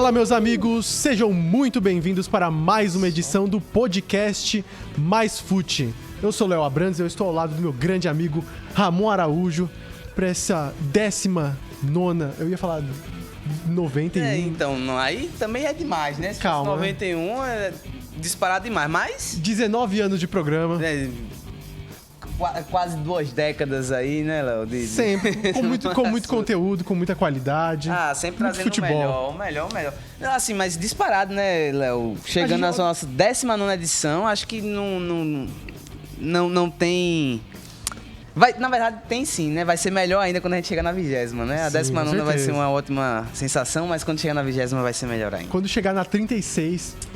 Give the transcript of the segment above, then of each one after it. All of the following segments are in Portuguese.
Fala, meus amigos, sejam muito bem-vindos para mais uma edição do podcast Mais Fute. Eu sou o Léo Abrantes e eu estou ao lado do meu grande amigo Ramon Araújo para essa 19ª, eu ia falar 91. Então, aí também é demais, né? Se Calma, fosse 91 é disparado demais, mas... 19 anos de programa. Quase 2 décadas aí, né, Léo? Sempre, com muito conteúdo, com muita qualidade. Sempre muito trazendo futebol. o melhor. Não, assim, mas disparado, né, Léo? Chegando na nossa 19ª edição, acho que não tem... na verdade, tem sim, né? Vai ser melhor ainda quando a gente chegar na 20ª, né? A 19ª vai ser uma ótima sensação, mas quando chegar na 20ª vai ser melhor ainda. Quando chegar na 36...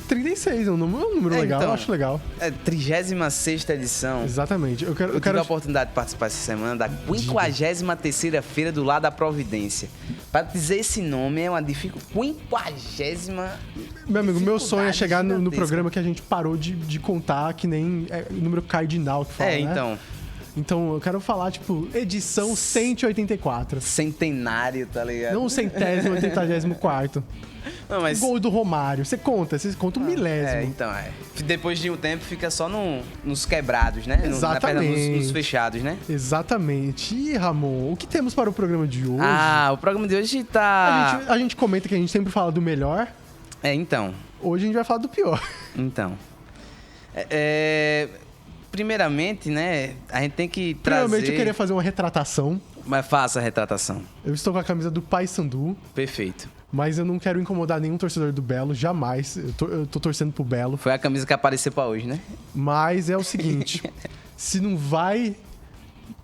36 é um número legal, então, eu acho legal. 36ª edição. Exatamente. Eu tive a oportunidade de participar essa semana da 53ª Feira do Lar da Providência. Pra dizer esse nome é uma dificuldade. 50ª. Meu amigo, meu sonho é chegar no programa que a gente parou de contar, que nem o número cardinal que fala, né? Então, eu quero falar, tipo, edição 184. Centenário, tá ligado? Não 184º. Não, mas... Gol do Romário. Você conta um milésimo. Depois de um tempo fica só nos quebrados, né? Exatamente. Nos fechados, né? Exatamente. E, Ramon, o que temos para o programa de hoje? O programa de hoje tá... A gente comenta que a gente sempre fala do melhor. Hoje a gente vai falar do pior. Primeiramente, né, a gente tem que trazer... Primeiramente, eu queria fazer uma retratação. Mas faça a retratação. Eu estou com a camisa do Paysandu. Perfeito. Mas eu não quero incomodar nenhum torcedor do Belo, jamais. Eu tô torcendo pro Belo. Foi a camisa que apareceu pra hoje, né? Mas é o seguinte, se não vai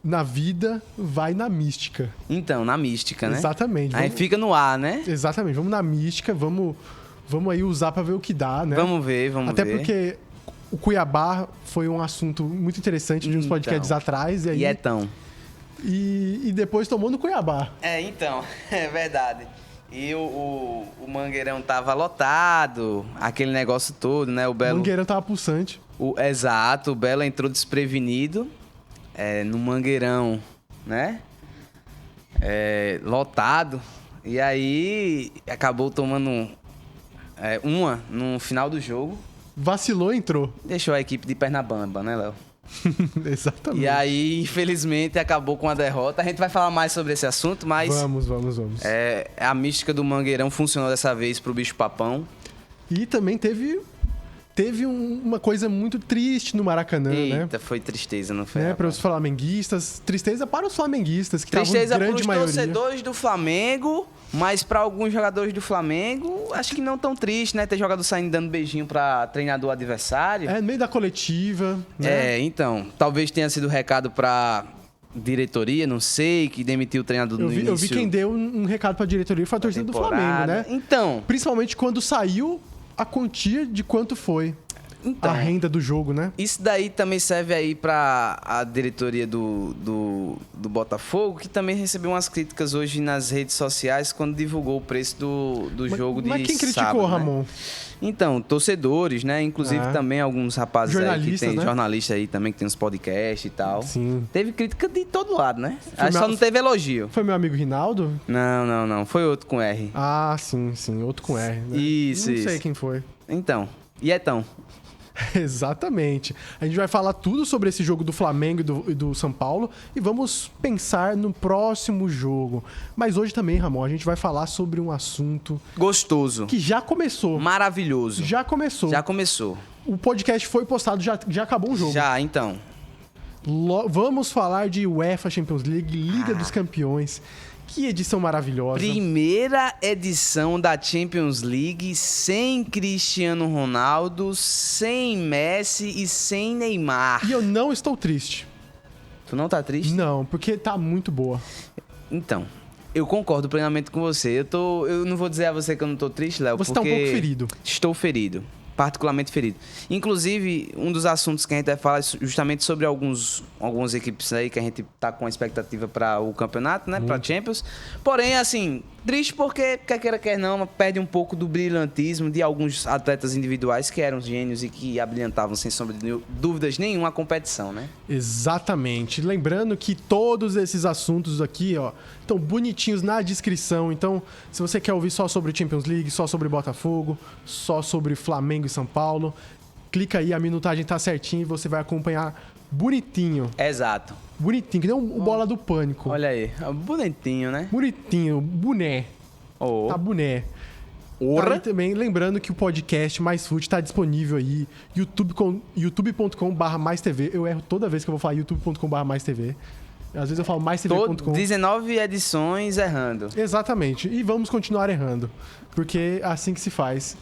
na vida, vai na mística. Então, na mística, né? Exatamente. Aí fica no ar, né? Exatamente, vamos na mística, vamos aí usar pra ver o que dá, né? Vamos ver. Até porque o Cuiabá foi um assunto muito interessante de uns podcasts atrás. E E depois tomou no Cuiabá. É verdade. E o Mangueirão tava lotado, aquele negócio todo, né? O Mangueirão tava pulsante. Exato, o Belo entrou desprevenido no Mangueirão, né? Lotado. E aí acabou tomando uma no final do jogo. Vacilou, entrou. Deixou a equipe de perna bamba, né, Léo? Exatamente. E aí, infelizmente, acabou com a derrota. A gente vai falar mais sobre esse assunto, mas... Vamos. A mística do Mangueirão funcionou dessa vez pro bicho papão. E também teve uma coisa muito triste no Maracanã, né? Eita, foi tristeza, não foi? Para os flamenguistas, tristeza para os flamenguistas, que estavam em grande maioria. Tristeza para os torcedores do Flamengo, mas para alguns jogadores do Flamengo, acho que não tão triste, né? Ter jogador saindo dando beijinho para treinador adversário. No meio da coletiva, né? Talvez tenha sido recado para diretoria, não sei, que demitiu o treinador no início. Eu vi quem deu um recado para a diretoria foi a torcida do Flamengo, né? Principalmente quando saiu a quantia de quanto foi a renda do jogo, né? Isso daí também serve aí para a diretoria do Botafogo, que também recebeu umas críticas hoje nas redes sociais quando divulgou o preço do jogo de sábado. Mas quem criticou, né? Ramon? Então, torcedores, né? Inclusive também alguns rapazes aí que tem, jornalistas aí também que tem uns podcasts e tal. Sim. Teve crítica de todo lado, né? Só não teve elogio. Foi meu amigo Rinaldo? Não. Foi outro com R. Sim. Outro com R. Né? Isso. Não sei quem foi. Exatamente. A gente vai falar tudo sobre esse jogo do Flamengo e do São Paulo e vamos pensar no próximo jogo. Mas hoje também, Ramon, a gente vai falar sobre um assunto... gostoso. Que já começou. Maravilhoso. Já começou. O podcast foi postado, já acabou o jogo. Vamos falar de UEFA Champions League, Liga dos Campeões. Que edição maravilhosa. Primeira edição da Champions League sem Cristiano Ronaldo, sem Messi e sem Neymar. E eu não estou triste. Tu não tá triste? Não, porque tá muito boa. Então, eu concordo plenamente com você. Eu não vou dizer a você que eu não tô triste, Léo, Você tá um pouco ferido. Estou ferido. particularmente ferido. Inclusive, um dos assuntos que a gente vai falar é justamente sobre algumas equipes aí que a gente tá com a expectativa para o campeonato, né? Para Champions. Porém, assim, triste porque, quer queira, quer não, perde um pouco do brilhantismo de alguns atletas individuais que eram gênios e que abrilhantavam, sem sombra de dúvidas nenhuma, a competição, né? Exatamente. Lembrando que todos esses assuntos aqui, ó, estão bonitinhos na descrição. Então, se você quer ouvir só sobre Champions League, só sobre Botafogo, só sobre Flamengo e São Paulo, clica aí, a minutagem tá certinho e você vai acompanhar bonitinho. Exato. Bonitinho, que nem o Bola do Pânico. Olha aí, bonitinho, né? Bonitinho, boné. Oh. Tá boné. Ora. Tá aí também, lembrando que o podcast Mais Fute tá disponível aí, youtube.com/maistv. Eu erro toda vez que eu vou falar youtube.com/maistv. Às vezes eu falo maistv.com. 19 edições errando. Exatamente. E vamos continuar errando, porque é assim que se faz.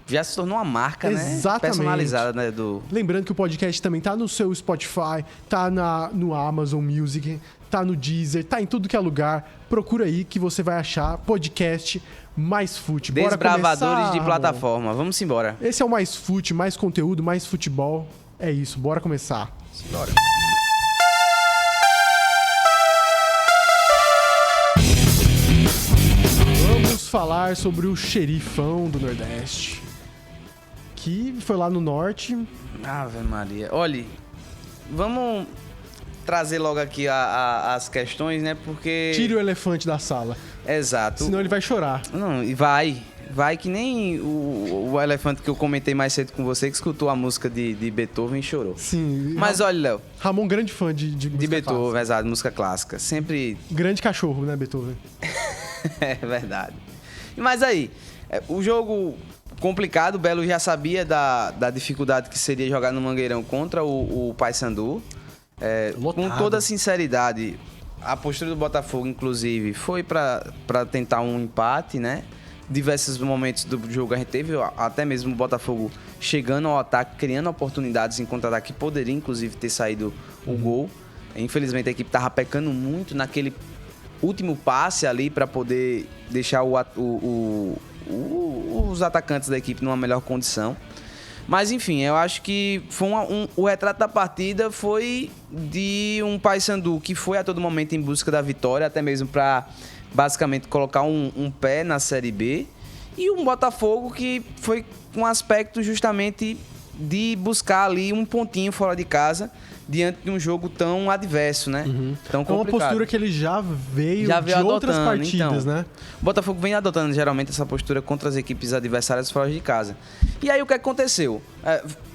Já se tornou uma marca, Exatamente. né? Personalizada, né? Lembrando que o podcast também tá no seu Spotify, tá no Amazon Music, tá no Deezer, tá em tudo que é lugar. Procura aí que você vai achar podcast Mais Fute. Bora Desbravadores começar, de Ramon? plataforma. Vamos embora. Esse é o Mais Fute, mais conteúdo, mais futebol. É isso, bora começar. Bora. Vamos falar sobre o xerifão do Nordeste, que foi lá no Norte. Ave Maria. Olha, vamos trazer logo aqui as questões, né? Porque... Tire o elefante da sala, Exato. senão ele vai chorar. Não, e vai que nem o elefante que eu comentei mais cedo com você, que escutou a música de Beethoven e chorou. Sim. Mas olha, Léo, Ramon, grande fã de de música Beethoven, clássica. exato, música clássica. Sempre... Grande cachorro, né, Beethoven? É verdade. Mas aí, o jogo complicado, o Belo já sabia da dificuldade que seria jogar no Mangueirão contra o Paysandu. Com Lotado. toda sinceridade, a postura do Botafogo, inclusive, foi para tentar um empate, né? Diversos momentos do jogo a gente teve, até mesmo o Botafogo chegando ao ataque, criando oportunidades em contra-ataque que poderia, inclusive, ter saído o gol. Infelizmente, a equipe estava pecando muito naquele último passe ali para poder deixar os atacantes da equipe numa melhor condição. Mas enfim, eu acho que foi o retrato da partida foi de um Paysandu que foi a todo momento em busca da vitória, até mesmo para basicamente colocar um pé na Série B, e um Botafogo que foi com um aspecto justamente de buscar ali um pontinho fora de casa diante de um jogo tão adverso, né? Tão É uma complicado. postura que ele já veio de adotando, outras partidas, então. né? O Botafogo vem adotando geralmente essa postura contra as equipes adversárias fora de casa. E aí o que aconteceu?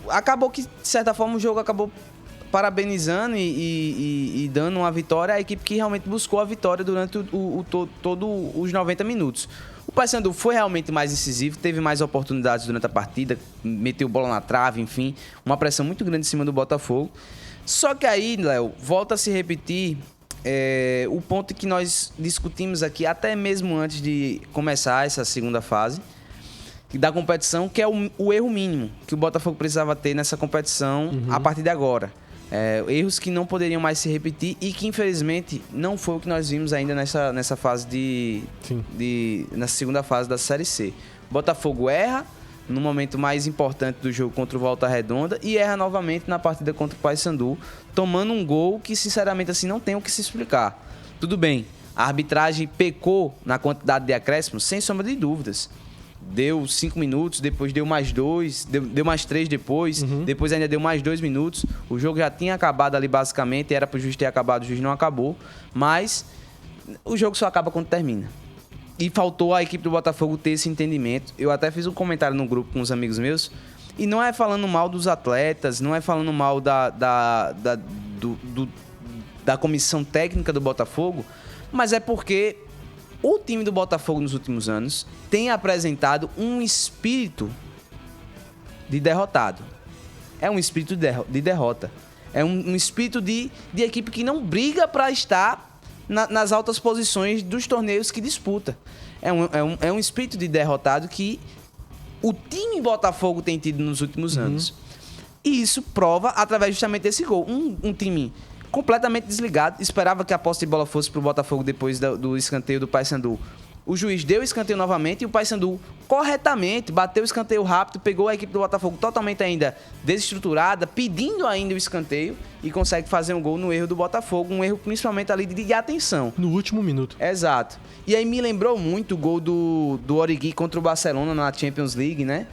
Acabou que, de certa forma, o jogo acabou parabenizando e dando uma vitória à equipe que realmente buscou a vitória durante todos os 90 minutos. O Paysandu foi realmente mais incisivo, teve mais oportunidades durante a partida, meteu bola na trave, enfim, uma pressão muito grande em cima do Botafogo. Só que aí, Léo, volta a se repetir o ponto que nós discutimos aqui, até mesmo antes de começar essa segunda fase da competição, que é o erro mínimo que o Botafogo precisava ter nessa competição a partir de agora. Erros que não poderiam mais se repetir e que, infelizmente, não foi o que nós vimos ainda nessa fase nessa segunda fase da Série C. O Botafogo erra no momento mais importante do jogo contra o Volta Redonda e erra novamente na partida contra o Paysandu, tomando um gol que, sinceramente, assim, não tem o que se explicar. Tudo bem, a arbitragem pecou na quantidade de acréscimos, sem sombra de dúvidas. Deu 5 minutos, depois deu mais 2, deu mais 3 depois, depois ainda deu mais 2 minutos. O jogo já tinha acabado ali basicamente, era pro juiz ter acabado, o juiz não acabou, mas o jogo só acaba quando termina. E faltou a equipe do Botafogo ter esse entendimento. Eu até fiz um comentário no grupo com uns amigos meus, e não é falando mal dos atletas, não é falando mal da comissão técnica do Botafogo, mas é porque o time do Botafogo nos últimos anos tem apresentado um espírito de derrotado. É um espírito de derrota. É um espírito de equipe que não briga para estar nas altas posições dos torneios que disputa. É um espírito de derrotado que o time Botafogo tem tido nos últimos anos. E isso prova através justamente desse gol. Um time completamente desligado. Esperava que a posse de bola fosse pro Botafogo depois do escanteio do Paysandu. o juiz deu o escanteio novamente e o Paysandu corretamente bateu o escanteio rápido, pegou a equipe do Botafogo totalmente ainda desestruturada, pedindo ainda o escanteio e consegue fazer um gol no erro do Botafogo, um erro principalmente ali de atenção. No último minuto. Exato. E aí me lembrou muito o gol do Origi contra o Barcelona na Champions League, né?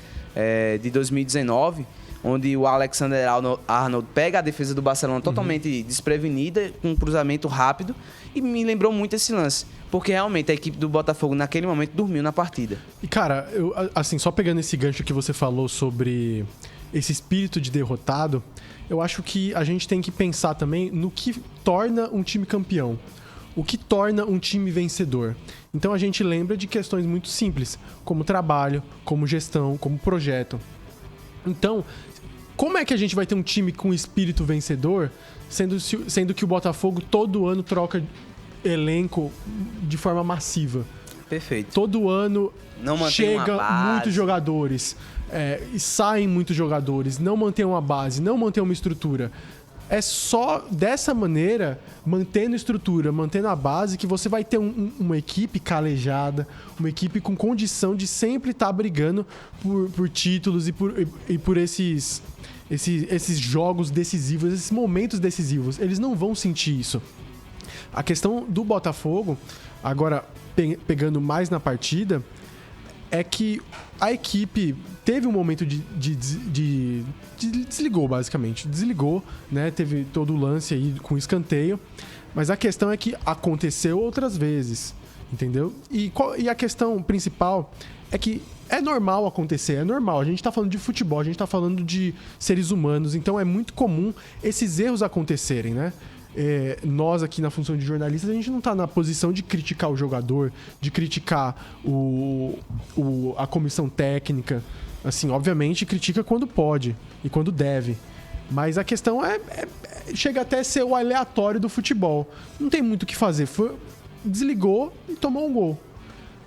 De 2019, onde o Alexander Arnold pega a defesa do Barcelona totalmente desprevenida, com um cruzamento rápido, e me lembrou muito esse lance, porque realmente a equipe do Botafogo naquele momento dormiu na partida. E cara, eu, assim, só pegando esse gancho que você falou sobre esse espírito de derrotado, eu acho que a gente tem que pensar também no que torna um time campeão. O que torna um time vencedor. Então a gente lembra de questões muito simples, como trabalho, como gestão, como projeto. Então, como é que a gente vai ter um time com espírito vencedor, sendo que o Botafogo todo ano troca elenco de forma massiva? Perfeito. Todo ano não chega muitos jogadores, e saem muitos jogadores, não mantém uma base, não mantém uma estrutura. É só dessa maneira, mantendo estrutura, mantendo a base, que você vai ter uma equipe calejada, uma equipe com condição de sempre estar brigando por títulos e por esses jogos decisivos, esses momentos decisivos. Eles não vão sentir isso. A questão do Botafogo, agora pegando mais na partida, é que a equipe teve um momento de desligou, basicamente. Desligou, né? Teve todo o lance aí com escanteio. Mas a questão é que aconteceu outras vezes, entendeu? E a questão principal é que é normal acontecer, é normal. A gente tá falando de futebol, a gente tá falando de seres humanos, então é muito comum esses erros acontecerem, né? Nós aqui na função de jornalistas, a gente não tá na posição de criticar o jogador, de criticar a comissão técnica. Assim, obviamente critica quando pode e quando deve. Mas a questão chega até a ser o aleatório do futebol. Não tem muito o que fazer. Desligou e tomou um gol.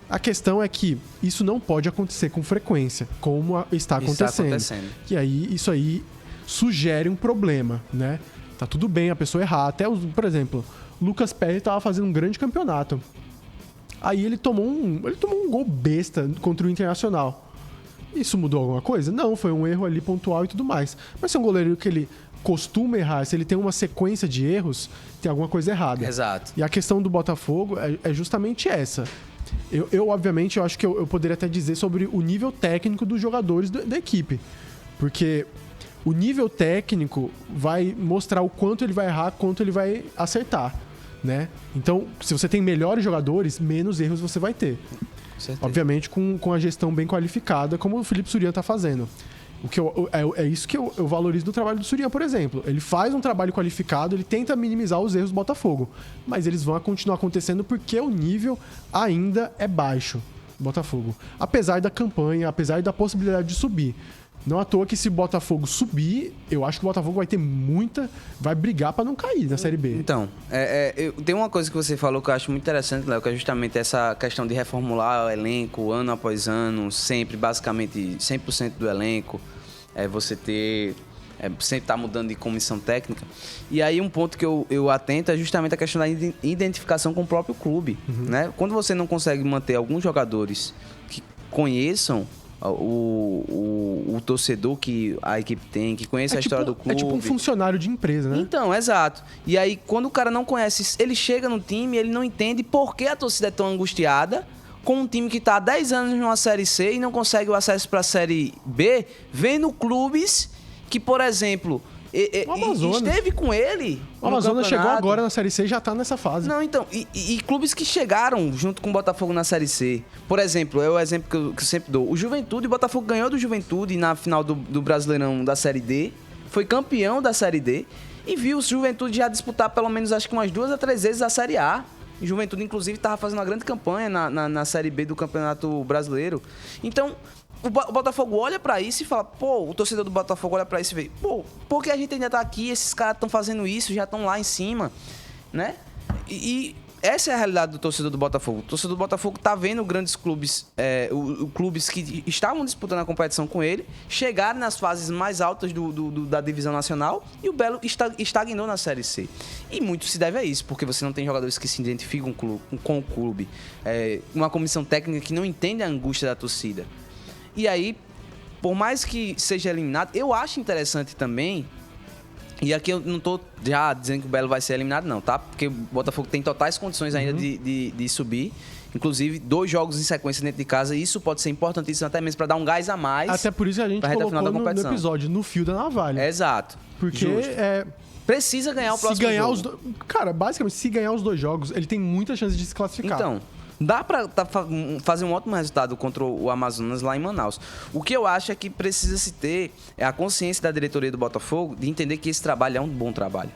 A questão é que isso não pode acontecer com frequência, como está acontecendo. E aí, isso aí sugere um problema, né? Tá tudo bem a pessoa errar. Até, por exemplo, Lucas Perry estava fazendo um grande campeonato. Aí ele tomou um gol besta contra o Internacional. Isso mudou alguma coisa? Não, foi um erro ali pontual e tudo mais. Mas se é um goleiro que ele costuma errar, se ele tem uma sequência de erros, tem alguma coisa errada. Exato. E a questão do Botafogo é justamente essa. Eu obviamente, eu acho que eu poderia até dizer sobre o nível técnico dos jogadores da equipe. Porque o nível técnico vai mostrar o quanto ele vai errar, quanto ele vai acertar, né? Então, se você tem melhores jogadores, menos erros você vai ter. Obviamente com a gestão bem qualificada, como o Felipe Surian está fazendo. É isso que eu valorizo do trabalho do Surian, por exemplo. Ele faz um trabalho qualificado, ele tenta minimizar os erros do Botafogo. Mas eles vão continuar acontecendo porque o nível ainda é baixo do Botafogo. Apesar da campanha, apesar da possibilidade de subir. Não à toa que se o Botafogo subir, eu acho que o Botafogo vai brigar pra não cair na Série B. Então, tem uma coisa que você falou que eu acho muito interessante, Léo, que é justamente essa questão de reformular o elenco ano após ano, sempre, basicamente 100% do elenco, você ter... sempre tá mudando de comissão técnica. E aí um ponto que eu atento é justamente a questão da identificação com o próprio clube, né? Quando você não consegue manter alguns jogadores que conheçam o torcedor que a equipe tem, que conhece a história do clube. É tipo um funcionário de empresa, né? Então, exato. E aí, quando o cara não conhece, ele chega no time, ele não entende por que a torcida é tão angustiada com um time que tá há 10 anos numa Série C e não consegue o acesso pra Série B, vendo clubes que, por exemplo... esteve com ele. O Amazonas chegou agora na Série C e já tá nessa fase. Não, então, e clubes que chegaram junto com o Botafogo na Série C. Por exemplo, é o exemplo que eu sempre dou. O Juventude, o Botafogo ganhou do Juventude na final do Brasileirão da Série D. Foi campeão da Série D. E viu o Juventude já disputar pelo menos, acho que umas 2 a 3 vezes a Série A. O Juventude, inclusive, estava fazendo uma grande campanha na Série B do Campeonato Brasileiro. Então... O Botafogo olha pra isso e fala, o torcedor do Botafogo olha pra isso e vê, por que a gente ainda tá aqui, esses caras estão fazendo isso, já estão lá em cima, né? E essa é a realidade do torcedor do Botafogo. O torcedor do Botafogo tá vendo grandes clubes, clubes que estavam disputando a competição com ele, chegarem nas fases mais altas da divisão nacional, e o Belo estagnou na Série C. E muito se deve a isso, porque você não tem jogadores que se identificam com o clube, uma comissão técnica que não entende a angústia da torcida. E aí, por mais que seja eliminado, eu acho interessante também. E aqui eu não tô já dizendo que o Belo vai ser eliminado, não, tá? Porque o Botafogo tem totais condições ainda de subir. Inclusive, 2 jogos em sequência dentro de casa. E isso pode ser importantíssimo até mesmo para dar um gás a mais. Até por isso que a gente colocou no episódio, no fio da navalha. Exato. Porque precisa ganhar o próximo jogo. Cara, basicamente, se ganhar os 2 jogos, ele tem muita chance de se classificar. Então, dá pra fazer um ótimo resultado contra o Amazonas lá em Manaus. O que eu acho é que precisa se ter a consciência da diretoria do Botafogo de entender que esse trabalho é um bom trabalho.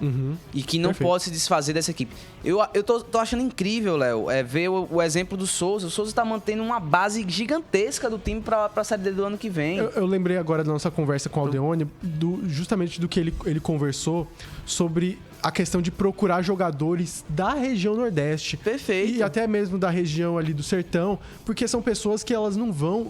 E que não pode se desfazer dessa equipe. Eu tô achando incrível, Léo, ver o exemplo do Souza. O Souza tá mantendo uma base gigantesca do time pra Série D do ano que vem. Eu lembrei agora da nossa conversa com o Aldeone, justamente do que ele conversou sobre a questão de procurar jogadores da região Nordeste. Perfeito. E até mesmo da região ali do Sertão, porque são pessoas que elas não vão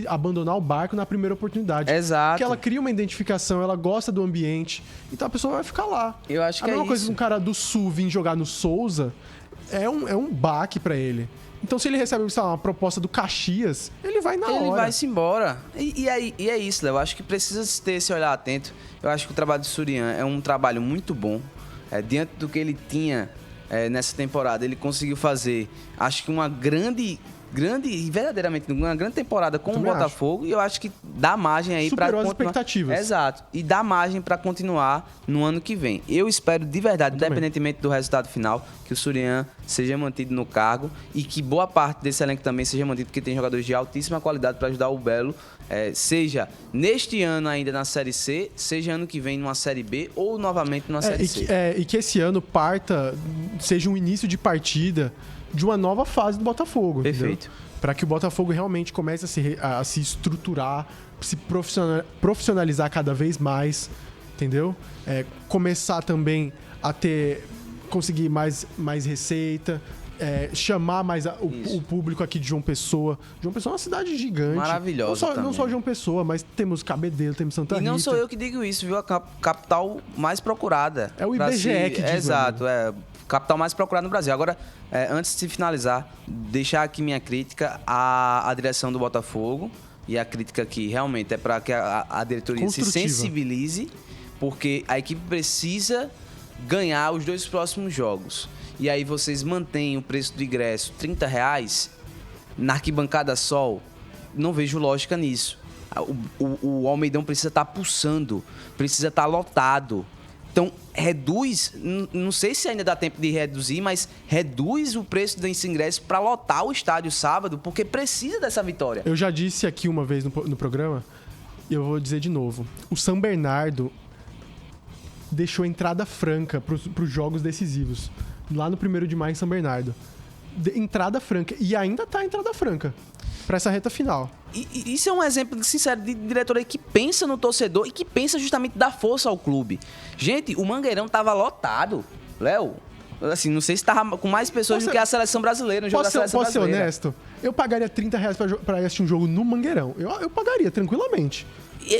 abandonar o barco na primeira oportunidade. Exato. Porque ela cria uma identificação, ela gosta do ambiente, então a pessoa vai ficar lá. Eu acho que a mesma coisa isso. que um cara do Sul vir jogar no Souza é um baque pra ele. Então, se ele recebe, sei lá, uma proposta do Caxias, ele vai na hora. Ele vai-se embora. E é isso, Léo. Eu acho que precisa ter esse olhar atento. Eu acho que o trabalho do Surian é um trabalho muito bom. Diante do que ele tinha nessa temporada, ele conseguiu fazer, acho que uma verdadeiramente uma grande temporada com o Botafogo. E eu acho que dá margem aí para superou as expectativas. Exato. E dá margem para continuar no ano que vem. Eu espero de verdade, independentemente do resultado final, que o Surian seja mantido no cargo e que boa parte desse elenco também seja mantido, porque tem jogadores de altíssima qualidade para ajudar o Belo, seja neste ano ainda na Série C, seja ano que vem numa Série B ou novamente numa Série C. E que esse ano seja um início de partida de uma nova fase do Botafogo. Perfeito. Para que o Botafogo realmente comece a se estruturar, se profissionalizar cada vez mais, entendeu? Começar também a conseguir mais receita, chamar mais o público aqui de João Pessoa. João Pessoa é uma cidade gigante. Maravilhosa não só João Pessoa, mas temos Cabedelo, temos Santa Rita. E não sou eu que digo isso, viu? A capital mais procurada. É o IBGE que diz. Exato, capital mais procurada no Brasil. Agora, antes de finalizar, deixar aqui minha crítica à direção do Botafogo. E a crítica aqui realmente é para que a diretoria se sensibilize, porque a equipe precisa ganhar os 2 próximos jogos. E aí vocês mantêm o preço do ingresso R$30 na arquibancada Sol. Não vejo lógica nisso. O Almeidão precisa estar pulsando, precisa estar lotado. Então, reduz, não sei se ainda dá tempo de reduzir, mas reduz o preço desse ingresso para lotar o estádio sábado, porque precisa dessa vitória. Eu já disse aqui uma vez no programa, e eu vou dizer de novo. O São Bernardo deixou entrada franca para os jogos decisivos. Lá no 1º de maio em São Bernardo. Entrada franca. E ainda tá entrada franca para essa reta final. E isso é um exemplo sincero de diretoria que pensa no torcedor e que pensa justamente dar força ao clube. Gente, o Mangueirão tava lotado. Léo, assim, não sei se tava com mais pessoas do que a seleção brasileira no jogo da seleção brasileira. Posso ser honesto? Eu pagaria R$30 para assistir um jogo no Mangueirão. Eu pagaria tranquilamente.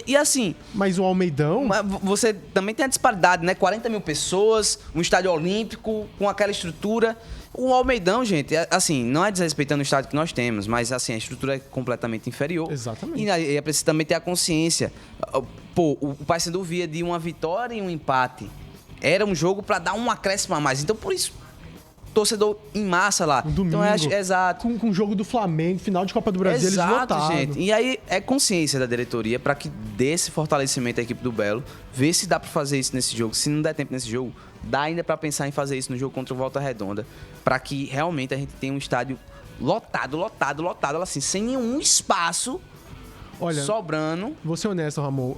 E assim... Mas o Almeidão... Você também tem a disparidade, né? 40 mil pessoas, um estádio olímpico, com aquela estrutura. O Almeidão, gente, assim, não é desrespeitando o estádio que nós temos, mas assim, a estrutura é completamente inferior. Exatamente. E é preciso também ter a consciência. Pô, o Paysandu via de uma vitória e um empate. Era um jogo para dar um acréscimo a mais. Então, por isso, torcedor em massa lá. Um domingo, então, exato. Com o jogo do Flamengo, final de Copa do Brasil, exato, eles lotaram. Gente. E aí é consciência da diretoria para que dê esse fortalecimento à equipe do Belo, ver se dá para fazer isso nesse jogo. Se não der tempo nesse jogo, dá ainda para pensar em fazer isso no jogo contra o Volta Redonda, para que realmente a gente tenha um estádio lotado, assim, sem nenhum espaço. Olha, sobrando. Vou ser honesto, Ramon.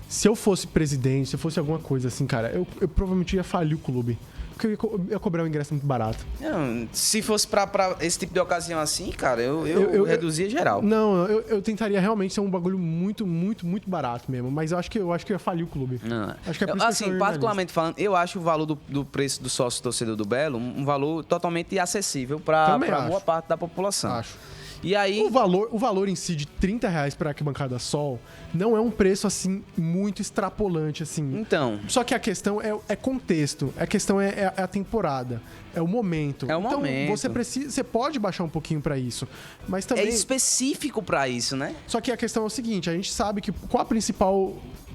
Se eu fosse presidente, se eu fosse alguma coisa assim, cara, eu provavelmente ia falir o clube. porque eu ia cobrar um ingresso muito barato. Não, se fosse pra esse tipo de ocasião assim, cara, eu reduzia geral. Não, eu tentaria realmente ser um bagulho muito, muito, muito barato mesmo. Mas eu acho que eu ia falir o clube. Não. Acho que é por isso assim, particularmente falando, eu acho o valor do preço do sócio torcedor do Belo um valor totalmente acessível pra boa parte da população. Acho. E aí... O valor em si de R$30 pra arquibancada Sol não é um preço, assim, muito extrapolante, assim. Então... Só que a questão é contexto. A questão é a temporada. É o momento. É o momento. Você pode baixar um pouquinho pra isso. Mas também... É específico pra isso, né? Só que a questão é o seguinte. A gente sabe que qual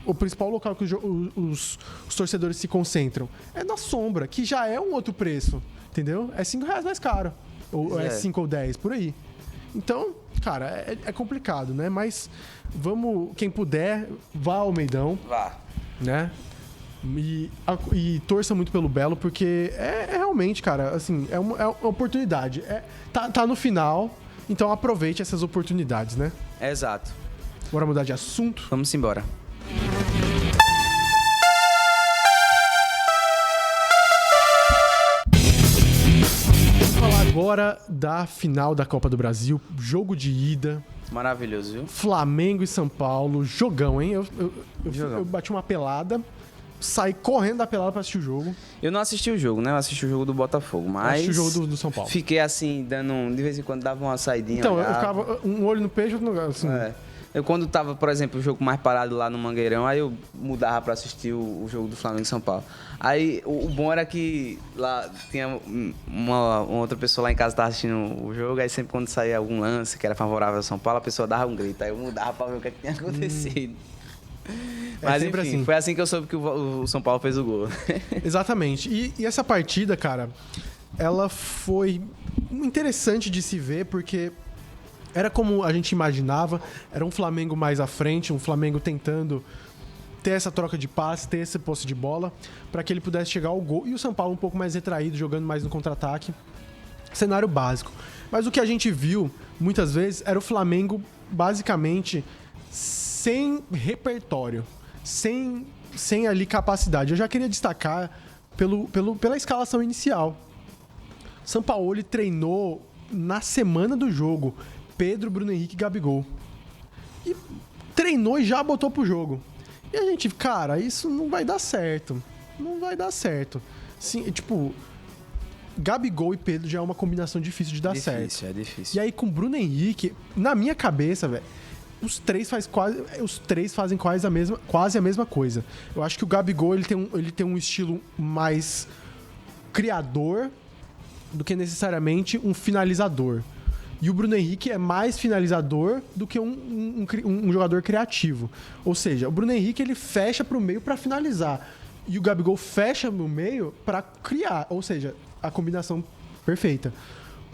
o principal local que os torcedores se concentram é na sombra, que já é um outro preço. Entendeu? É R$5 mais caro. Ou é 5 ou 10, por aí. Então, cara, é complicado, né? Mas vamos, quem puder, vá ao Meidão. Vá. Né? E torça muito pelo Belo, porque é realmente, cara, assim, é uma oportunidade. Tá no final, então aproveite essas oportunidades, né? Exato. Bora mudar de assunto? Vamos embora. Agora da final da Copa do Brasil, jogo de ida. Maravilhoso, viu? Flamengo e São Paulo, jogão, hein? Eu bati uma pelada, saí correndo da pelada pra assistir o jogo. Eu não assisti o jogo, né? Eu assisti o jogo do Botafogo, mas... assisti o jogo do São Paulo. Fiquei assim, de vez em quando dava uma saidinha. Então, olhava. eu ficava um olho no peixe, outro no... assim. Eu quando tava, por exemplo, o jogo mais parado lá no Mangueirão, aí eu mudava pra assistir o jogo do Flamengo e São Paulo. Aí o bom era que lá tinha uma outra pessoa lá em casa que tava assistindo o jogo, aí sempre quando saía algum lance que era favorável ao São Paulo, a pessoa dava um grito, aí eu mudava pra ver o que tinha acontecido. Mas enfim, assim. Foi assim que eu soube que o São Paulo fez o gol. Exatamente. E essa partida, cara, ela foi interessante de se ver, porque era como a gente imaginava, era um Flamengo mais à frente, um Flamengo tentando ter essa troca de passe, ter esse posse de bola, para que ele pudesse chegar ao gol. E o São Paulo um pouco mais retraído, jogando mais no contra-ataque. Cenário básico. Mas o que a gente viu, muitas vezes, era o Flamengo, basicamente, sem repertório, sem ali capacidade. Eu já queria destacar pela escalação inicial. Sampaoli treinou na semana do jogo Pedro, Bruno Henrique e Gabigol. E treinou e já botou pro jogo. E a gente, cara, isso não vai dar certo. Não vai dar certo. Sim, tipo, Gabigol e Pedro já é uma combinação difícil de dar certo. É difícil. E aí com Bruno Henrique, na minha cabeça, velho, os três fazem quase a mesma coisa. Eu acho que o Gabigol ele tem um estilo mais criador do que necessariamente um finalizador. E o Bruno Henrique é mais finalizador do que um jogador criativo. Ou seja, o Bruno Henrique ele fecha pro meio para finalizar. E o Gabigol fecha no meio para criar. Ou seja, a combinação perfeita.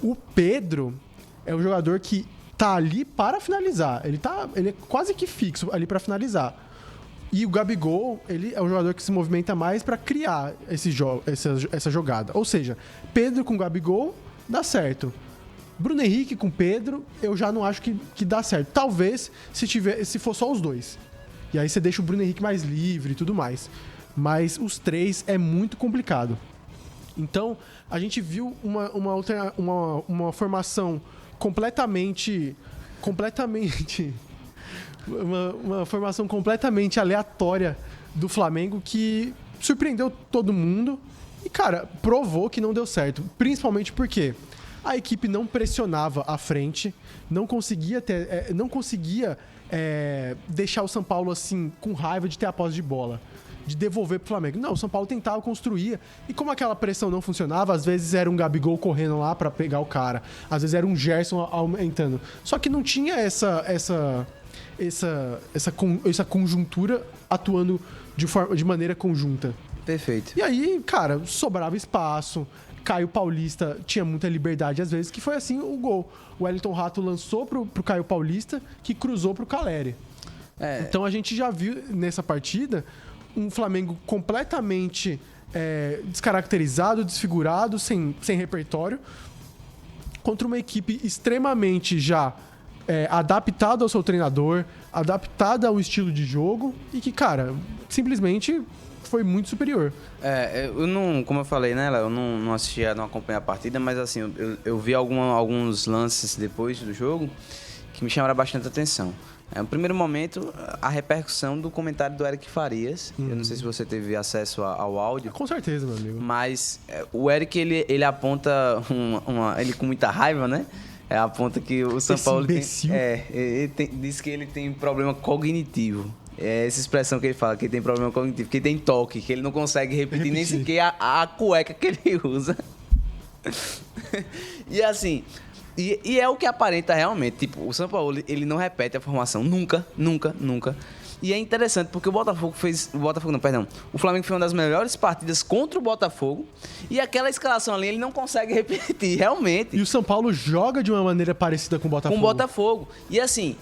O Pedro é um jogador que tá ali para finalizar. Ele é quase que fixo ali para finalizar. E o Gabigol, ele é um jogador que se movimenta mais para criar essa jogada. Ou seja, Pedro com Gabigol dá certo. Bruno Henrique com Pedro, eu já não acho que dá certo. Talvez se for só os dois. E aí você deixa o Bruno Henrique mais livre e tudo mais. Mas os três é muito complicado. Então, a gente viu uma formação completamente uma formação completamente aleatória do Flamengo que surpreendeu todo mundo e, cara, provou que não deu certo. Principalmente porque a equipe não pressionava à frente, não conseguia deixar o São Paulo assim com raiva de ter a posse de bola, de devolver pro Flamengo. Não, o São Paulo tentava, construía, e como aquela pressão não funcionava, às vezes era um Gabigol correndo lá pra pegar o cara, às vezes era um Gerson aumentando. Só que não tinha essa conjuntura atuando de maneira conjunta. Perfeito. E aí, cara, sobrava espaço. Caio Paulista tinha muita liberdade às vezes, que foi assim o gol. O Wellington Rato lançou pro Caio Paulista, que cruzou pro Caleri. Então a gente já viu nessa partida um Flamengo completamente descaracterizado, desfigurado, sem repertório, contra uma equipe extremamente já adaptada ao seu treinador, adaptada ao estilo de jogo, e que, cara, simplesmente foi muito superior. Eu não, como eu falei, né, Léo, eu não assistia, não acompanhei a partida, mas assim, eu vi alguns lances depois do jogo que me chamaram bastante atenção. No primeiro momento, a repercussão do comentário do Eric Farias. Eu não sei se você teve acesso ao áudio. Com certeza, meu amigo. Mas o Eric, ele aponta ele com muita raiva, né? Aponta que o São Paulo diz que ele tem problema cognitivo. É essa expressão que ele fala, que ele tem problema cognitivo, que ele tem toque, que ele não consegue repetir nem sequer a cueca que ele usa. E assim... E é o que aparenta realmente. Tipo, o São Paulo, ele não repete a formação. Nunca. E é interessante porque o Flamengo fez uma das melhores partidas contra o Botafogo. E aquela escalação ali, ele não consegue repetir, realmente. E o São Paulo joga de uma maneira parecida com o Botafogo. Com o Botafogo. E assim,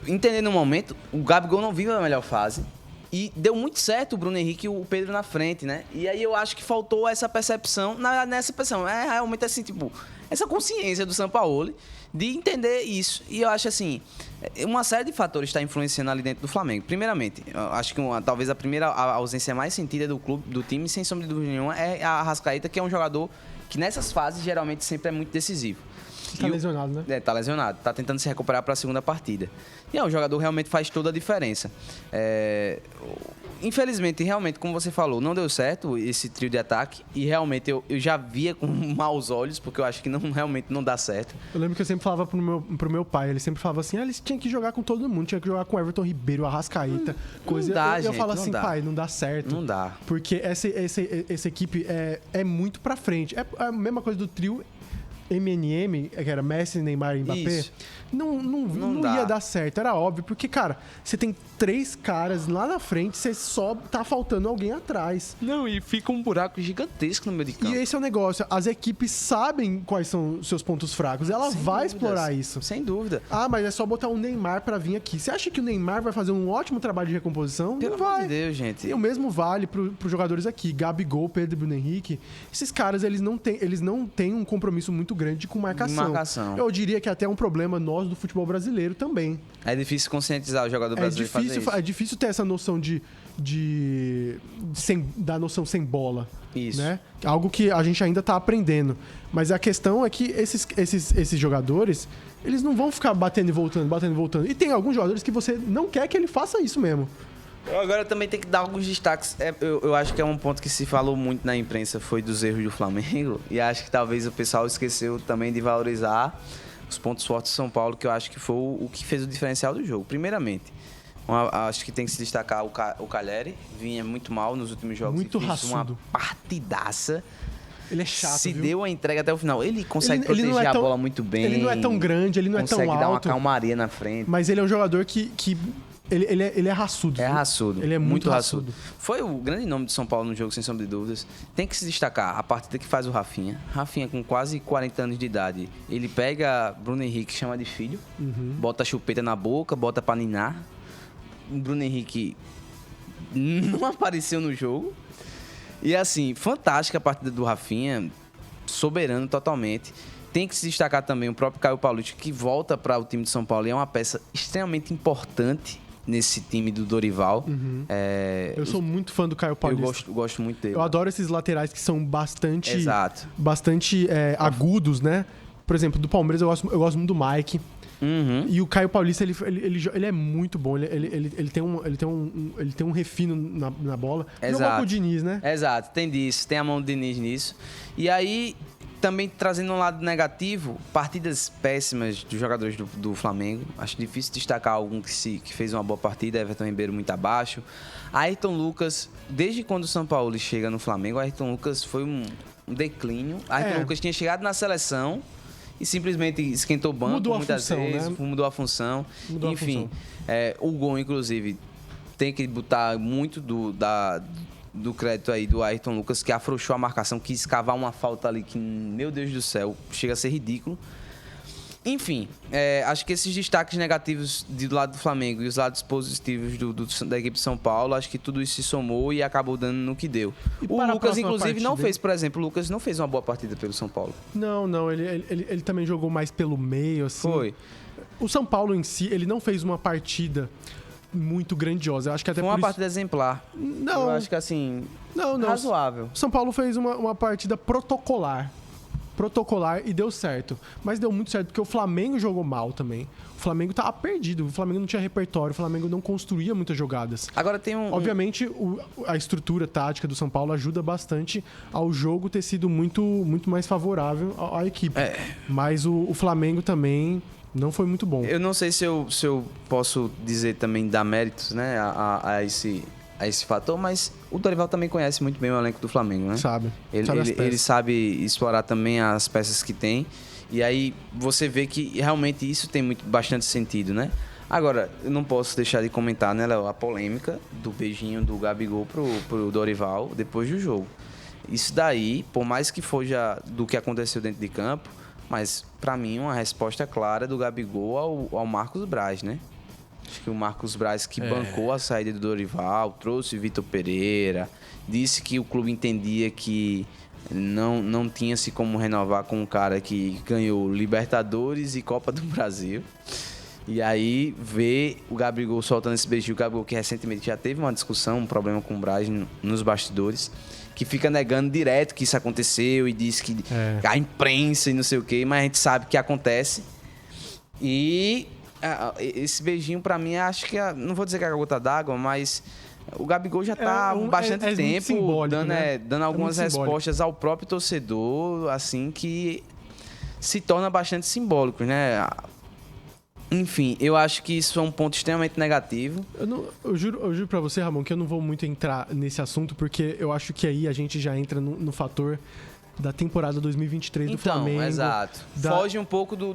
entendendo o momento, o Gabigol não vive a melhor fase. E deu muito certo o Bruno Henrique e o Pedro na frente, né? E aí eu acho que faltou essa percepção, nessa percepção. É realmente assim, tipo, essa consciência do Sampaoli de entender isso. E eu acho assim, uma série de fatores está influenciando ali dentro do Flamengo. Primeiramente, eu acho que talvez a ausência mais sentida do clube, do time, sem sombra de dúvida nenhuma, é a Arrascaeta, que é um jogador que nessas fases geralmente sempre é muito decisivo. Tá lesionado, né? Tá lesionado. Tá tentando se recuperar para a segunda partida. E o jogador realmente faz toda a diferença. Infelizmente, realmente, como você falou, não deu certo esse trio de ataque. E realmente eu já via com maus olhos, porque eu acho que realmente não dá certo. Eu lembro que eu sempre falava pro meu pai, ele sempre falava assim, eles tinham que jogar com todo mundo, tinha que jogar com Everton Ribeiro, Arrascaeta, coisa. Não dá, eu falo assim, dá. pai, não dá certo. Não dá. Porque essa equipe é muito pra frente. É a mesma coisa do trio MNM, que era Messi, Neymar e Mbappé. Isso. Não ia dar certo, era óbvio. Porque, cara, você tem 3 caras lá na frente, você só tá faltando alguém atrás. Não, e fica um buraco gigantesco no meio de campo. E esse é o negócio, as equipes sabem quais são os seus pontos fracos, ela vai explorar isso. Sem dúvida. Ah, mas é só botar um Neymar pra vir aqui. Você acha que o Neymar vai fazer um ótimo trabalho de recomposição? Pelo amor de Deus, gente. E o mesmo vale pros jogadores aqui, Gabigol, Pedro e Bruno Henrique. Esses caras, eles não têm um compromisso muito grande com marcação. Eu diria que até é um problema nós do futebol brasileiro também. É difícil conscientizar o jogador brasileiro fazer isso. É difícil ter essa noção da noção sem bola. Isso. Né? Algo que a gente ainda tá aprendendo. Mas a questão é que esses jogadores, eles não vão ficar batendo e voltando. E tem alguns jogadores que você não quer que ele faça isso mesmo. Agora também tem que dar alguns destaques. Eu acho que é um ponto que se falou muito na imprensa, foi dos erros do Flamengo. E acho que talvez o pessoal esqueceu também de valorizar os pontos fortes do São Paulo, que eu acho que foi o que fez o diferencial do jogo. Primeiramente, acho que tem que se destacar o Calleri. Vinha muito mal nos últimos jogos. Muito fez raçudo. Uma partidaça. Ele é chato, Se viu? deu a entrega até o final. Ele consegue proteger a bola muito bem. Ele não é tão grande, ele não é tão alto. Consegue dar uma calmaria na frente. Mas ele é um jogador que ele é raçudo. É viu? raçudo. Ele é muito raçudo. Foi o grande nome do São Paulo no jogo, sem sombra de dúvidas. Tem que se destacar a partida que faz o Rafinha. Rafinha, com quase 40 anos de idade, ele pega Bruno Henrique, chama de filho, bota a chupeta na boca, bota pra ninar. O Bruno Henrique não apareceu no jogo. E assim, fantástica a partida do Rafinha, soberano totalmente. Tem que se destacar também o próprio Caio Paulista, que volta para o time de São Paulo e é uma peça extremamente importante nesse time do Dorival. Eu sou muito fã do Caio Paulista. Eu gosto muito dele. Eu adoro esses laterais que são bastante Exato. Agudos, né? Por exemplo, do Palmeiras eu gosto muito do Mike. E o Caio Paulista, ele é muito bom. Ele tem um refino na bola. Jogou com o Diniz, né? Exato, tem disso. Tem a mão do Diniz nisso. E aí, também trazendo um lado negativo, partidas péssimas dos jogadores do Flamengo. Acho difícil destacar algum que fez uma boa partida. Everton Ribeiro muito abaixo. Ayrton Lucas, desde quando o São Paulo chega no Flamengo, Ayrton Lucas foi um declínio. Ayrton Lucas tinha chegado na seleção e simplesmente esquentou o banco mudou muitas vezes, mudou a função. Enfim, o gol, inclusive, tem que botar muito do crédito aí do Ayrton Lucas, que afrouxou a marcação, quis cavar uma falta ali que, meu Deus do céu, chega a ser ridículo. Enfim, acho que esses destaques negativos do lado do Flamengo e os lados positivos da equipe de São Paulo, acho que tudo isso se somou e acabou dando no que deu. O Lucas, inclusive, não fez, por exemplo, o Lucas não fez uma boa partida pelo São Paulo. Não, ele também jogou mais pelo meio, assim. Foi. O São Paulo em si, ele não fez uma partida muito grandiosa. Eu acho que até Foi uma por isso... partida exemplar. Não. Eu acho que assim, Não. razoável. São Paulo fez uma partida protocolar e deu certo. Mas deu muito certo porque o Flamengo jogou mal também. O Flamengo tava perdido. O Flamengo não tinha repertório. O Flamengo não construía muitas jogadas. Agora tem Obviamente, a estrutura tática do São Paulo ajuda bastante ao jogo ter sido muito mais favorável à equipe. Mas o Flamengo também não foi muito bom. Eu não sei se eu posso dizer também dar méritos, né, a esse fator, mas o Dorival também conhece muito bem o elenco do Flamengo, né? Sabe. Ele sabe explorar também as peças que tem. E aí você vê que realmente isso tem bastante sentido, né? Agora, eu não posso deixar de comentar, né, Léo, a polêmica do beijinho do Gabigol pro Dorival depois do jogo. Isso daí, por mais que foja do que aconteceu dentro de campo, mas pra mim uma resposta clara do Gabigol ao Marcos Braz, né? Acho que o Marcos Braz que bancou a saída do Dorival, trouxe o Vitor Pereira, disse que o clube entendia que não tinha-se como renovar com um cara que ganhou Libertadores e Copa do Brasil. E aí vê o Gabigol soltando esse beijinho, o Gabigol que recentemente já teve uma discussão, um problema com o Braz nos bastidores, que fica negando direto que isso aconteceu e diz que a imprensa e não sei o quê, mas a gente sabe que acontece. E esse beijinho pra mim, acho que não vou dizer que é a gota d'água, mas o Gabigol já tá há bastante tempo dando algumas respostas ao próprio torcedor, assim, que se torna bastante simbólico, né? Enfim, eu acho que isso é um ponto extremamente negativo. Eu juro pra você, Ramon, que eu não vou muito entrar nesse assunto, porque eu acho que aí a gente já entra no fator da temporada 2023 do Flamengo. Então, exato. Foge um pouco do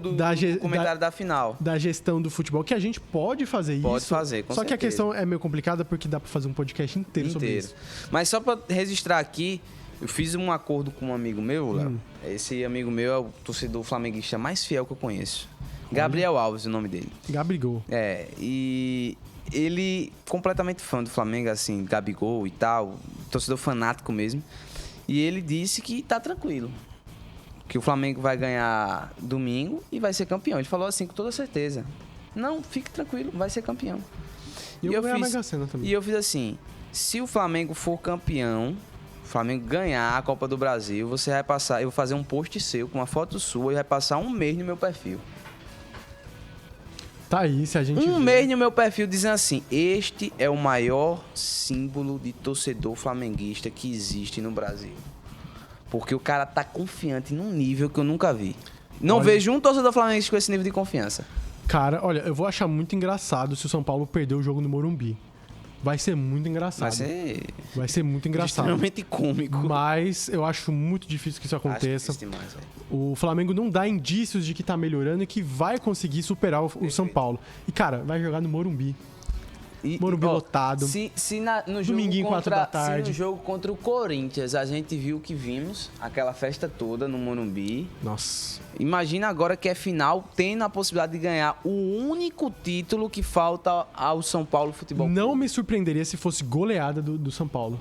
comentário da final. Da gestão do futebol, que a gente pode fazer isso. Pode fazer, com certeza. Que a questão é meio complicada, porque dá pra fazer um podcast inteiro sobre isso. Mas só pra registrar aqui, eu fiz um acordo com um amigo meu, Léo. Esse amigo meu é o torcedor flamenguista mais fiel que eu conheço. Gabriel Alves, o nome dele. Gabigol. E ele, completamente fã do Flamengo, assim, Gabigol e tal, torcedor fanático mesmo. E ele disse que tá tranquilo, que o Flamengo vai ganhar domingo e vai ser campeão. Ele falou assim com toda certeza. Não, fique tranquilo, vai ser campeão. E eu fiz, Mega Sena também. E eu fiz assim, se o Flamengo for campeão, o Flamengo ganhar a Copa do Brasil, você vai passar, eu vou fazer um post seu com uma foto sua e vai passar um mês no meu perfil. Tá aí, se a gente mês no meu perfil dizendo assim, este é o maior símbolo de torcedor flamenguista que existe no Brasil. Porque o cara tá confiante num nível que eu nunca vi. Não vejo um torcedor flamenguista com esse nível de confiança. Cara, olha, eu vou achar muito engraçado se o São Paulo perder o jogo no Morumbi. Vai ser muito engraçado. Vai ser muito engraçado. Extremamente cômico. Mas eu acho muito difícil que isso aconteça. Acho demais, velho. O Flamengo não dá indícios de que tá melhorando e que vai conseguir superar o São Paulo. E, cara, vai jogar no Morumbi. Morumbi lotado. No jogo Dominguinho, 4 da tarde. Se no jogo contra o Corinthians a gente viu o que vimos, aquela festa toda no Morumbi. Nossa. Imagina agora que é final, tendo a possibilidade de ganhar o único título que falta ao São Paulo Futebol Clube. Não me surpreenderia se fosse goleada do São Paulo.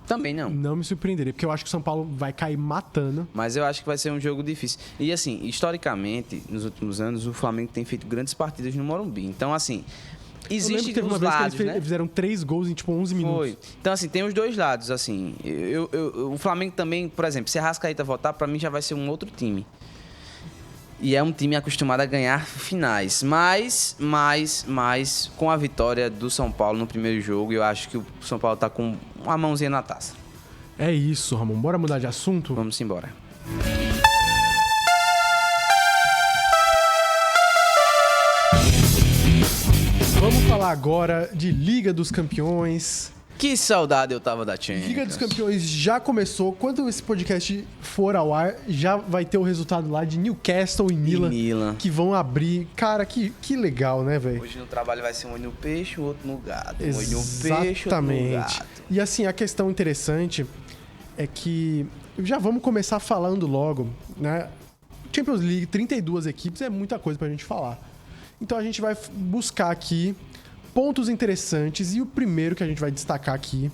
Também não. Não me surpreenderia, porque eu acho que o São Paulo vai cair matando. Mas eu acho que vai ser um jogo difícil. E assim, historicamente, nos últimos anos, o Flamengo tem feito grandes partidas no Morumbi. Então, assim, existe teve os uma vez lados, que eles fizeram 3 gols em, 11 minutos. Foi. Então, assim, tem os dois lados, assim. O Flamengo também, por exemplo, se a Arrascaeta voltar, pra mim já vai ser um outro time. E é um time acostumado a ganhar finais. Mas com a vitória do São Paulo no primeiro jogo, eu acho que o São Paulo tá com uma mãozinha na taça. É isso, Ramon. Bora mudar de assunto? Vamos embora. Vamos falar agora de Liga dos Campeões. Que saudade eu tava da Champions. Liga dos Campeões já começou. Quando esse podcast for ao ar, já vai ter o resultado lá de Newcastle e Milan. Que vão abrir. Cara, que legal, né, velho? Hoje no trabalho vai ser um olho no peixe, o outro no gato. Exatamente. Um olho no peixe, outro no gato. E assim, a questão interessante é que já vamos começar falando logo, né? Champions League, 32 equipes, é muita coisa pra gente falar. Então a gente vai buscar aqui pontos interessantes e o primeiro que a gente vai destacar aqui,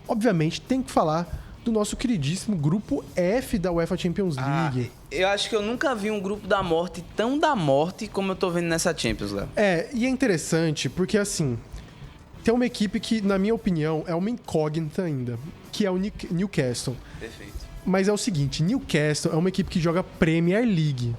obviamente, tem que falar do nosso queridíssimo grupo F da UEFA Champions League. Eu acho que eu nunca vi um grupo da morte tão da morte como eu tô vendo nessa Champions, Léo. E é interessante porque, assim, tem uma equipe que, na minha opinião, é uma incógnita ainda, que é o Newcastle. Perfeito. Mas é o seguinte, Newcastle é uma equipe que joga Premier League.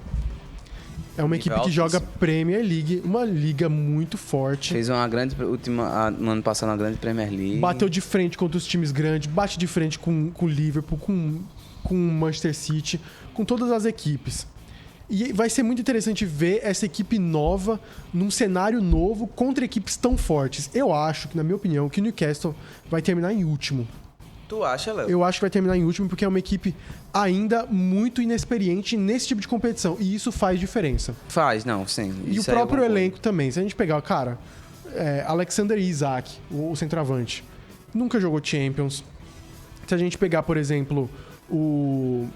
É uma equipe que joga Premier League, uma liga muito forte. Fez uma grande no ano passado uma grande Premier League. Bateu de frente contra os times grandes, bate de frente com o Liverpool, com o Manchester City, com todas as equipes. E vai ser muito interessante ver essa equipe nova, num cenário novo, contra equipes tão fortes. Eu acho, que na minha opinião, que o Newcastle vai terminar em último. Tu acha, Léo? Eu acho que vai terminar em último porque é uma equipe ainda muito inexperiente nesse tipo de competição. E isso faz diferença. Faz, não, sim. E o próprio elenco também. Se a gente pegar, cara, Alexander Isak, o centroavante, nunca jogou Champions. Se a gente pegar, por exemplo, o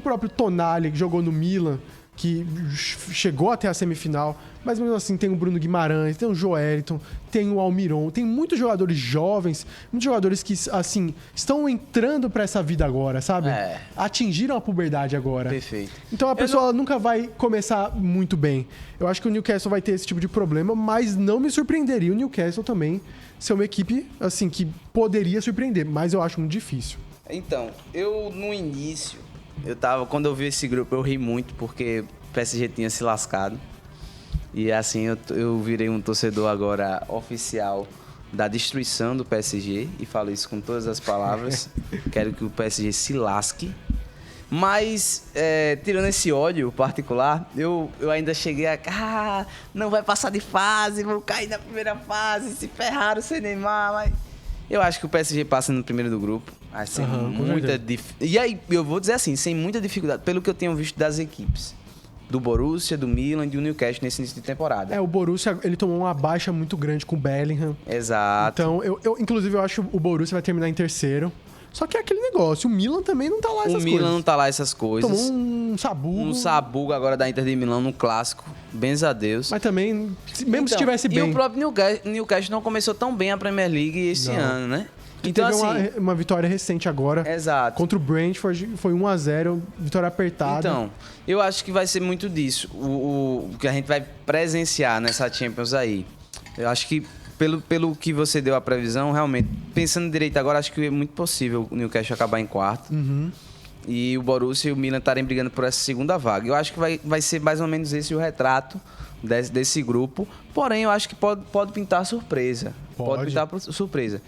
próprio Tonali, que jogou no Milan, que chegou até a semifinal, mas mesmo assim tem o Bruno Guimarães, tem o Joelinton, tem o Almiron, tem muitos jogadores jovens, muitos jogadores que, assim, estão entrando pra essa vida agora, sabe? Atingiram a puberdade agora. Perfeito. Então a pessoa nunca vai começar muito bem. Eu acho que o Newcastle vai ter esse tipo de problema, mas não me surpreenderia o Newcastle também ser uma equipe, assim, que poderia surpreender, mas eu acho muito difícil. Então, eu no início, quando eu vi esse grupo, eu ri muito porque o PSG tinha se lascado. E assim, eu virei um torcedor agora oficial da destruição do PSG e falo isso com todas as palavras. Quero que o PSG se lasque. Mas, tirando esse ódio particular, eu ainda cheguei não vai passar de fase, vou cair na primeira fase, se ferraram sem Neymar, mas... Eu acho que o PSG passa no primeiro do grupo. Assim, E aí, eu vou dizer assim, sem muita dificuldade, pelo que eu tenho visto das equipes. Do Borussia, do Milan e do Newcastle nesse início de temporada. O Borussia, ele tomou uma baixa muito grande com o Bellingham. Exato. Então, inclusive, eu acho que o Borussia vai terminar em terceiro. Só que é aquele negócio, o Milan também não tá lá essas coisas. O Milan não tá lá essas coisas. Tomou um sabugo. Um sabugo agora da Inter de Milão no clássico. Benza a Deus. Mas também, mesmo se estivesse bem... E o próprio Newcastle não começou tão bem a Premier League esse ano, né? Então, teve assim, uma vitória recente agora. Exato. Contra o Brentford, foi 1-0, vitória apertada. Então, eu acho que vai ser muito disso. O que a gente vai presenciar nessa Champions aí. Eu acho que, pelo que você deu a previsão, realmente, pensando direito agora, acho que é muito possível o Newcastle acabar em quarto. Uhum. E o Borussia e o Milan estarem brigando por essa segunda vaga. Eu acho que vai ser mais ou menos esse o retrato desse grupo. Porém, eu acho que pode pintar surpresa. Pode pintar surpresa.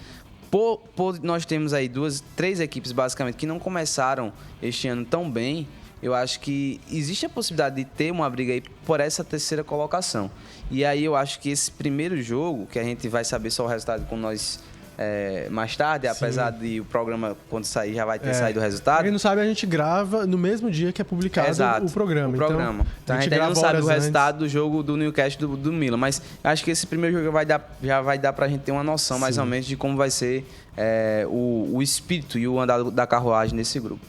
Nós temos aí três equipes, basicamente, que não começaram este ano tão bem. Eu acho que existe a possibilidade de ter uma briga aí por essa terceira colocação. E aí eu acho que esse primeiro jogo, que a gente vai saber só o resultado com nós mais tarde, apesar de o programa, quando sair, já vai ter saído o resultado. Pra quem não sabe, a gente grava no mesmo dia que é publicado o programa. Então a gente ainda não sabe o resultado do jogo do Newcastle do Milan. Mas acho que esse primeiro jogo já vai dar pra gente ter uma noção, mais ou menos, de como vai ser o espírito e o andar da carruagem nesse grupo.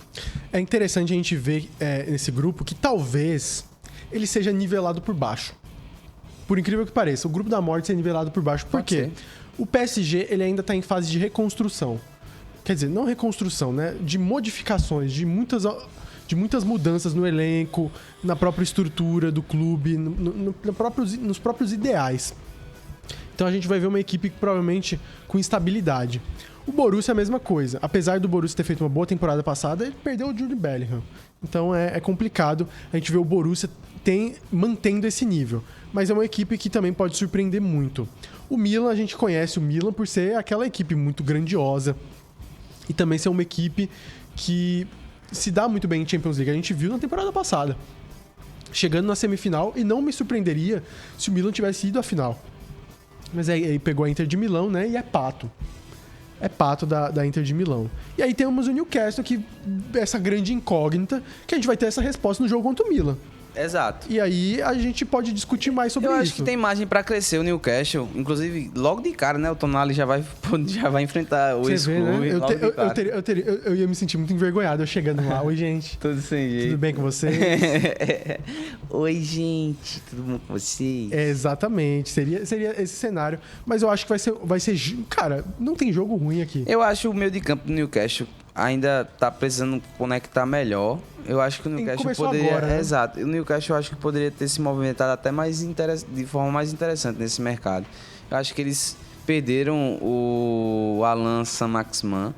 É interessante a gente ver nesse grupo que talvez ele seja nivelado por baixo. Por incrível que pareça, o grupo da morte seja nivelado por baixo. Por quê? O PSG ele ainda está em fase de reconstrução. Quer dizer, não reconstrução, né? De modificações, de muitas mudanças no elenco, na própria estrutura do clube, nos próprios ideais. Então a gente vai ver uma equipe provavelmente com instabilidade. O Borussia é a mesma coisa. Apesar do Borussia ter feito uma boa temporada passada, ele perdeu o Jude Bellingham. Então é complicado a gente ver o Borussia mantendo esse nível. Mas é uma equipe que também pode surpreender muito. O Milan, a gente conhece o Milan por ser aquela equipe muito grandiosa. E também ser uma equipe que se dá muito bem em Champions League. A gente viu na temporada passada. Chegando na semifinal, e não me surpreenderia se o Milan tivesse ido à final. Mas aí pegou a Inter de Milão, né? E é pato. É pato da Inter de Milão. E aí temos o Newcastle, que essa grande incógnita, que a gente vai ter essa resposta no jogo contra o Milan. Exato. E aí a gente pode discutir mais sobre isso. Eu acho que tem margem pra crescer o Newcastle. Inclusive, logo de cara, né? O Tonali já vai enfrentar o ex-clube. Né? Eu ia me sentir muito envergonhado eu chegando lá. Oi, gente. Tudo sem jeito. Tudo bem com vocês? Oi, gente. Tudo bom com vocês? Exatamente. Seria esse cenário. Mas eu acho que vai ser... Cara, não tem jogo ruim aqui. Eu acho o meio de campo do Newcastle ainda tá precisando conectar melhor. Eu acho que o Newcastle poderia... Agora, né? Exato. O Newcastle eu acho que poderia ter se movimentado até de forma mais interessante nesse mercado. Eu acho que eles perderam o Alan Saint-Maximin.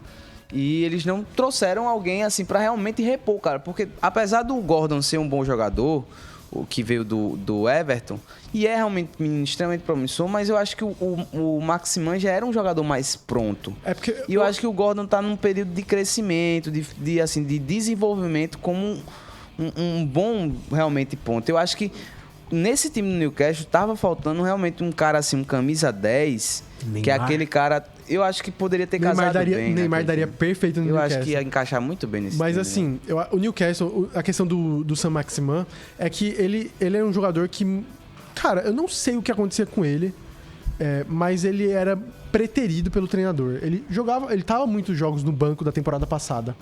E eles não trouxeram alguém assim pra realmente repor, cara. Porque apesar do Gordon ser um bom jogador, o que veio do Everton, e é realmente extremamente promissor, mas eu acho que o Maximin já era um jogador mais pronto. E eu acho que o Gordon tá num período de crescimento, de desenvolvimento como um bom realmente ponto. Eu acho que nesse time do Newcastle tava faltando realmente um cara assim, um camisa 10, Neymar. Que é aquele cara... Eu acho que poderia ter casado bem. Neymar daria perfeito no Newcastle. Eu acho que ia encaixar muito bem nesse time. Mas assim, o Newcastle, a questão do Saint-Maximin é que ele é um jogador que... Cara, eu não sei o que acontecia com ele, mas ele era preterido pelo treinador. Ele tava muitos jogos no banco da temporada passada,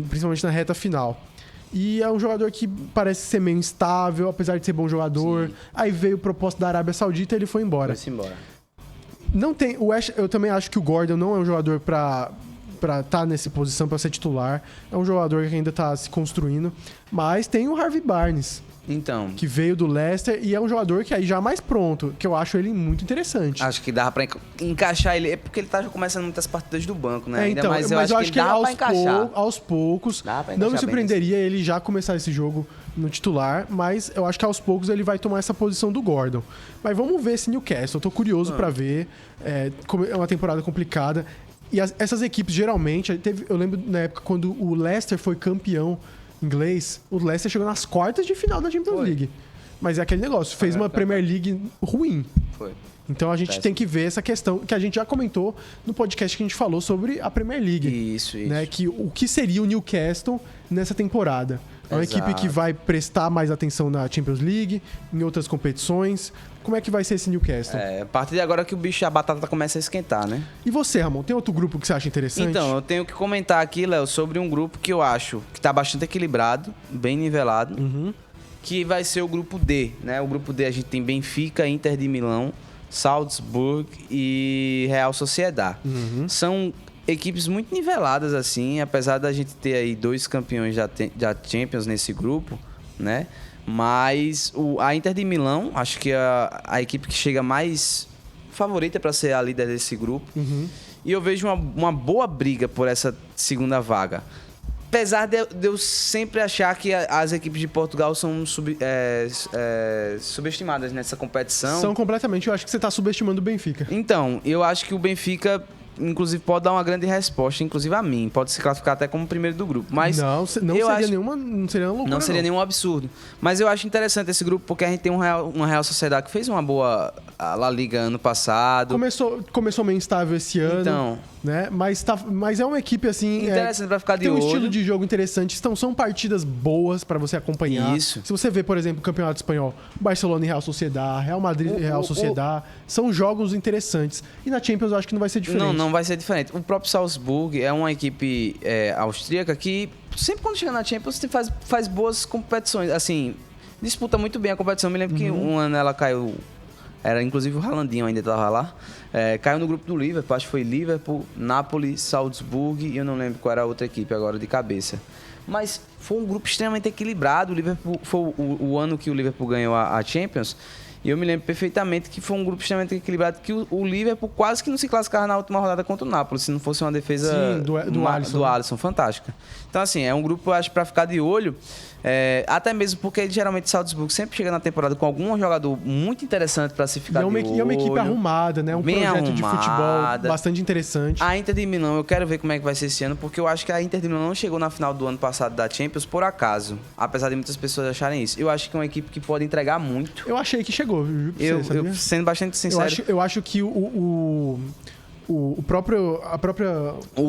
principalmente na reta final. E é um jogador que parece ser meio instável, apesar de ser bom jogador. Sim. Aí veio proposta da Arábia Saudita e ele foi embora. Foi-se embora. Não tem, eu também acho que o Gordon não é um jogador pra estar nessa posição, pra ser titular. É um jogador que ainda tá se construindo. Mas tem o Harvey Barnes. Então. Que veio do Leicester e é um jogador que aí já mais pronto, que eu acho ele muito interessante. Acho que dava pra encaixar ele, é porque ele tá já começando muitas partidas do banco, né? Então, mas eu acho que dava pra encaixar. Aos poucos, não me surpreenderia ele já começar esse jogo no titular, mas eu acho que aos poucos ele vai tomar essa posição do Gordon. Mas vamos ver esse Newcastle, eu tô curioso pra ver. É uma temporada complicada. E essas equipes, geralmente, eu lembro na época quando o Leicester foi campeão inglês, o Leicester chegou nas quartas de final da Champions League. Mas é aquele negócio, fez uma Premier League ruim. Foi. Então a gente tem que ver essa questão que a gente já comentou no podcast que a gente falou sobre a Premier League. Isso. Né? O que seria o Newcastle nessa temporada. É uma equipe que vai prestar mais atenção na Champions League, em outras competições. Como é que vai ser esse Newcastle? A partir de agora que a batata começa a esquentar, né? E você, Ramon, tem outro grupo que você acha interessante? Então, eu tenho que comentar aqui, Léo, sobre um grupo que eu acho que tá bastante equilibrado, bem nivelado, que vai ser o grupo D, né? O grupo D a gente tem Benfica, Inter de Milão, Salzburg e Real Sociedad. São equipes muito niveladas, assim, apesar da gente ter aí 2 campeões da Champions nesse grupo, né? Mas a Inter de Milão, acho que é a equipe que chega mais favorita para ser a líder desse grupo. E eu vejo uma boa briga por essa segunda vaga. Apesar de eu sempre achar que as equipes de Portugal são subestimadas nessa competição. São completamente. Eu acho que você está subestimando o Benfica. Então, eu acho que o Benfica, inclusive, pode dar uma grande resposta, inclusive a mim. Pode se classificar até como primeiro do grupo. Mas não seria nenhuma loucura. Não seria nenhum absurdo. Mas eu acho interessante esse grupo porque a gente tem uma Real Sociedade que fez uma boa La Liga ano passado. Começou meio instável esse ano. Então, né? Mas é uma equipe assim interessante pra ficar de tem olho. Tem um estilo de jogo interessante. Então são partidas boas pra você acompanhar. Isso. Se você vê, por exemplo, o Campeonato Espanhol, Barcelona e Real Sociedad, Real Madrid e Real Sociedad, são jogos interessantes. E na Champions eu acho que não vai ser diferente. Não vai ser diferente. O próprio Salzburg é uma equipe austríaca que sempre quando chega na Champions faz boas competições. Assim, disputa muito bem a competição. Eu me lembro que um ano ela caiu. Era inclusive o Haalandinho ainda estava lá. Caiu no grupo do Liverpool, acho que foi Liverpool, Napoli, Salzburg e eu não lembro qual era a outra equipe agora de cabeça. Mas foi um grupo extremamente equilibrado. O Liverpool foi o ano que o Liverpool ganhou a Champions. E eu me lembro perfeitamente que foi um grupo extremamente equilibrado, que o Liverpool quase que não se classificava na última rodada contra o Napoli, se não fosse uma defesa do Alisson fantástica. Então, assim, é um grupo, eu acho, para ficar de olho. Até mesmo porque geralmente o Salzburg sempre chega na temporada com algum jogador muito interessante para se ficar de olho. E é uma equipe arrumada, né? Um projeto de futebol bastante interessante. A Inter de Milão, eu quero ver como é que vai ser esse ano, porque eu acho que a Inter de Milão não chegou na final do ano passado da Champions por acaso, apesar de muitas pessoas acharem isso. Eu acho que é uma equipe que pode entregar muito. Eu achei que chegou, viu? Eu sendo bastante sincero. Eu acho que o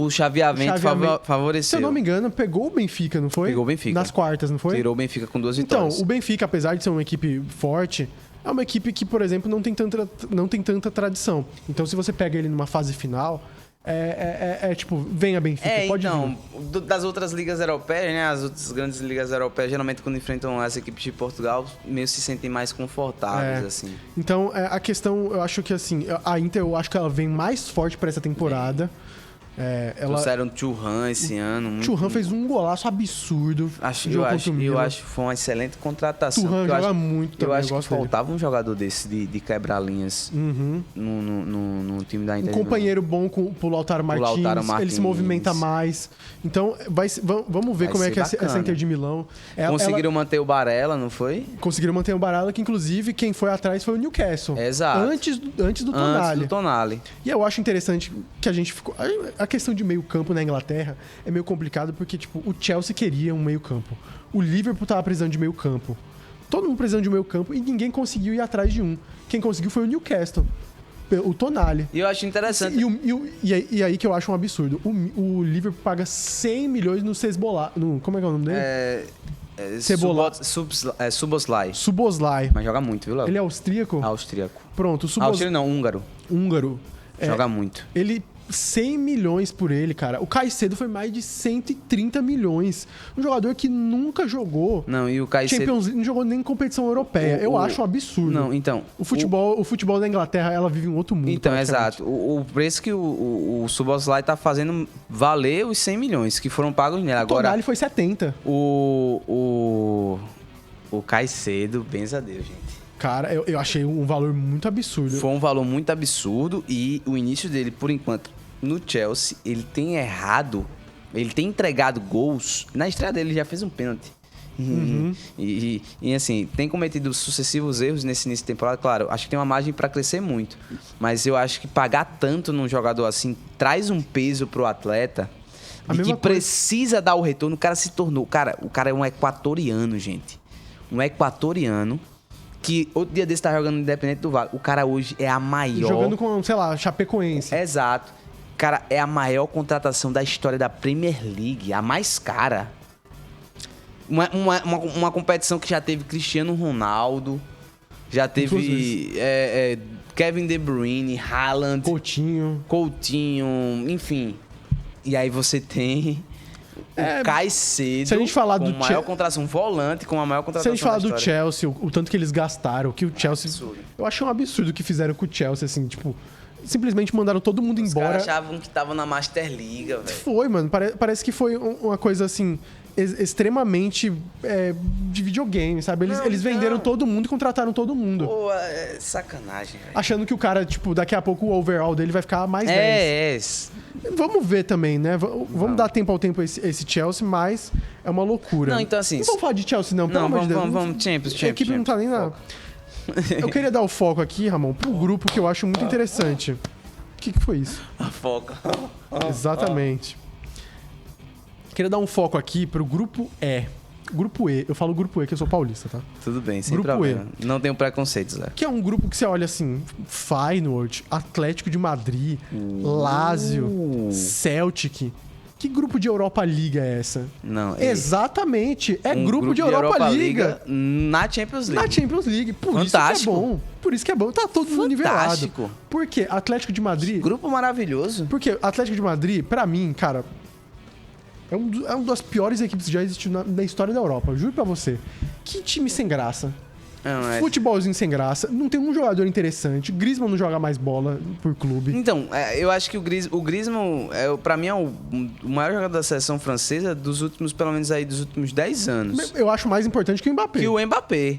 chaveamento favoreceu. Se eu não me engano, pegou o Benfica, não foi? Pegou o Benfica. Nas quartas, não foi? Tirou o Benfica com 2 vitórias. Então, o Benfica, apesar de ser uma equipe forte, é uma equipe que, por exemplo, não tem tanta tradição. Então, se você pega ele numa fase final, tipo, venha Benfica, pode vir. Das outras ligas europeias, né? As outras grandes ligas europeias, geralmente quando enfrentam as equipes de Portugal, meio se sentem mais confortáveis, assim. Então, a questão, eu acho que assim, a Inter, eu acho que ela vem mais forte para essa temporada. Trouxeram o Thuram esse ano. O Thuram fez um golaço absurdo. Eu acho que foi uma excelente contratação. Thuram joga muito também. Eu acho que faltava um jogador desse de quebrar linhas no time da Inter. Um companheiro bom pro Lautaro Martins. Ele se movimenta mais. Então, vamos ver como é que é essa Inter de Milão. Conseguiram manter o Barella, não foi? Conseguiram manter o Barella, que inclusive quem foi atrás foi o Newcastle. Exato. Antes do Tonali. E eu acho interessante que a gente ficou... A questão de meio campo na Inglaterra é meio complicado porque, tipo, o Chelsea queria um meio campo. O Liverpool tava precisando de meio campo. Todo mundo precisando de um meio campo e ninguém conseguiu ir atrás de um. Quem conseguiu foi o Newcastle. O Tonali. E eu acho interessante. E aí que eu acho um absurdo. O Liverpool paga 100 milhões no Sesbolá. Como é que é o nome dele? Suboslai. Mas joga muito, viu, Léo? Ele é austríaco? Austríaco. Pronto, Austríaco não, húngaro. Joga muito. Ele... 100 milhões por ele, cara. O Caicedo foi mais de 130 milhões. Um jogador que nunca jogou. Não, e o Caicedo... Champions League, não jogou nem competição europeia. Eu acho um absurdo. Não, então... O futebol da Inglaterra, ela vive em outro mundo. Então, exato. O preço que o Szoboszlai tá fazendo valer os 100 milhões que foram pagos nele. Agora, o Tonali foi 70. O Caicedo, benza a Deus, gente. Cara, eu achei um valor muito absurdo. Foi um valor muito absurdo e o início dele, por enquanto, no Chelsea, ele tem errado, ele tem entregado gols. Na estreia dele, ele já fez um pênalti. E assim, tem cometido sucessivos erros nesse início de temporada. Claro, acho que tem uma margem para crescer muito. Mas eu acho que pagar tanto num jogador assim traz um peso pro atleta de que precisa dar o retorno. O cara se tornou... O cara é um equatoriano, gente. Um equatoriano que outro dia desse tá jogando no Independente do Vale. O cara hoje é a maior... Jogando com, sei lá, Chapecoense. Exato. Cara, é a maior contratação da história da Premier League. A mais cara. Uma competição que já teve Cristiano Ronaldo. Já teve Kevin De Bruyne, Haaland. Coutinho, enfim. E aí você tem... O Caicedo, se a gente falar com a maior contratação, volante com a maior contratação. Se a gente falar do Chelsea, o tanto que eles gastaram, que o Chelsea... Absurdo. Eu achei um absurdo o que fizeram com o Chelsea, assim, tipo... Simplesmente mandaram todo mundo embora. Os caras achavam que tava na Master League, velho. Foi, mano. Parece que foi uma coisa, assim, extremamente de videogame, sabe? Eles venderam todo mundo e contrataram todo mundo. Pô, é sacanagem, velho. Achando que o cara, tipo, daqui a pouco o overall dele vai ficar mais 10. Vamos ver também, né? Vamos dar tempo ao tempo esse Chelsea, mas é uma loucura. Não, então assim... Não vamos falar de Chelsea, não. Pelo amor de Deus. Vamos, Champions. A equipe não tá nem na... Eu queria dar o foco aqui, Ramon, pro grupo que eu acho muito interessante. O que foi isso? A foca. Exatamente. Queria dar um foco aqui pro grupo E. Grupo E. Eu falo grupo E, que eu sou paulista, tá? Tudo bem, sem grupo problema. E. Não tenho preconceitos, Zé. Que é um grupo que você olha assim, Feyenoord, Atlético de Madrid, Lazio, Celtic... Que grupo de Europa League é essa? Não. Exatamente. É grupo de Europa League. Na Champions League. Na Champions League. Fantástico. Isso que é bom. Por isso que é bom. Tá todo mundo nivelado. Por quê? Atlético de Madrid... Grupo maravilhoso. Porque Atlético de Madrid, pra mim, cara... É uma das piores equipes que já existiu na história da Europa. Juro pra você. Que time sem graça. Não, Futebolzinho sem graça. Não tem um jogador interessante. Griezmann não joga mais bola por clube. Então, eu acho que o Griezmann, pra mim, é o maior jogador da seleção francesa dos últimos, pelo menos aí, dos últimos 10 anos. Eu acho mais importante que o Mbappé. Que o Mbappé.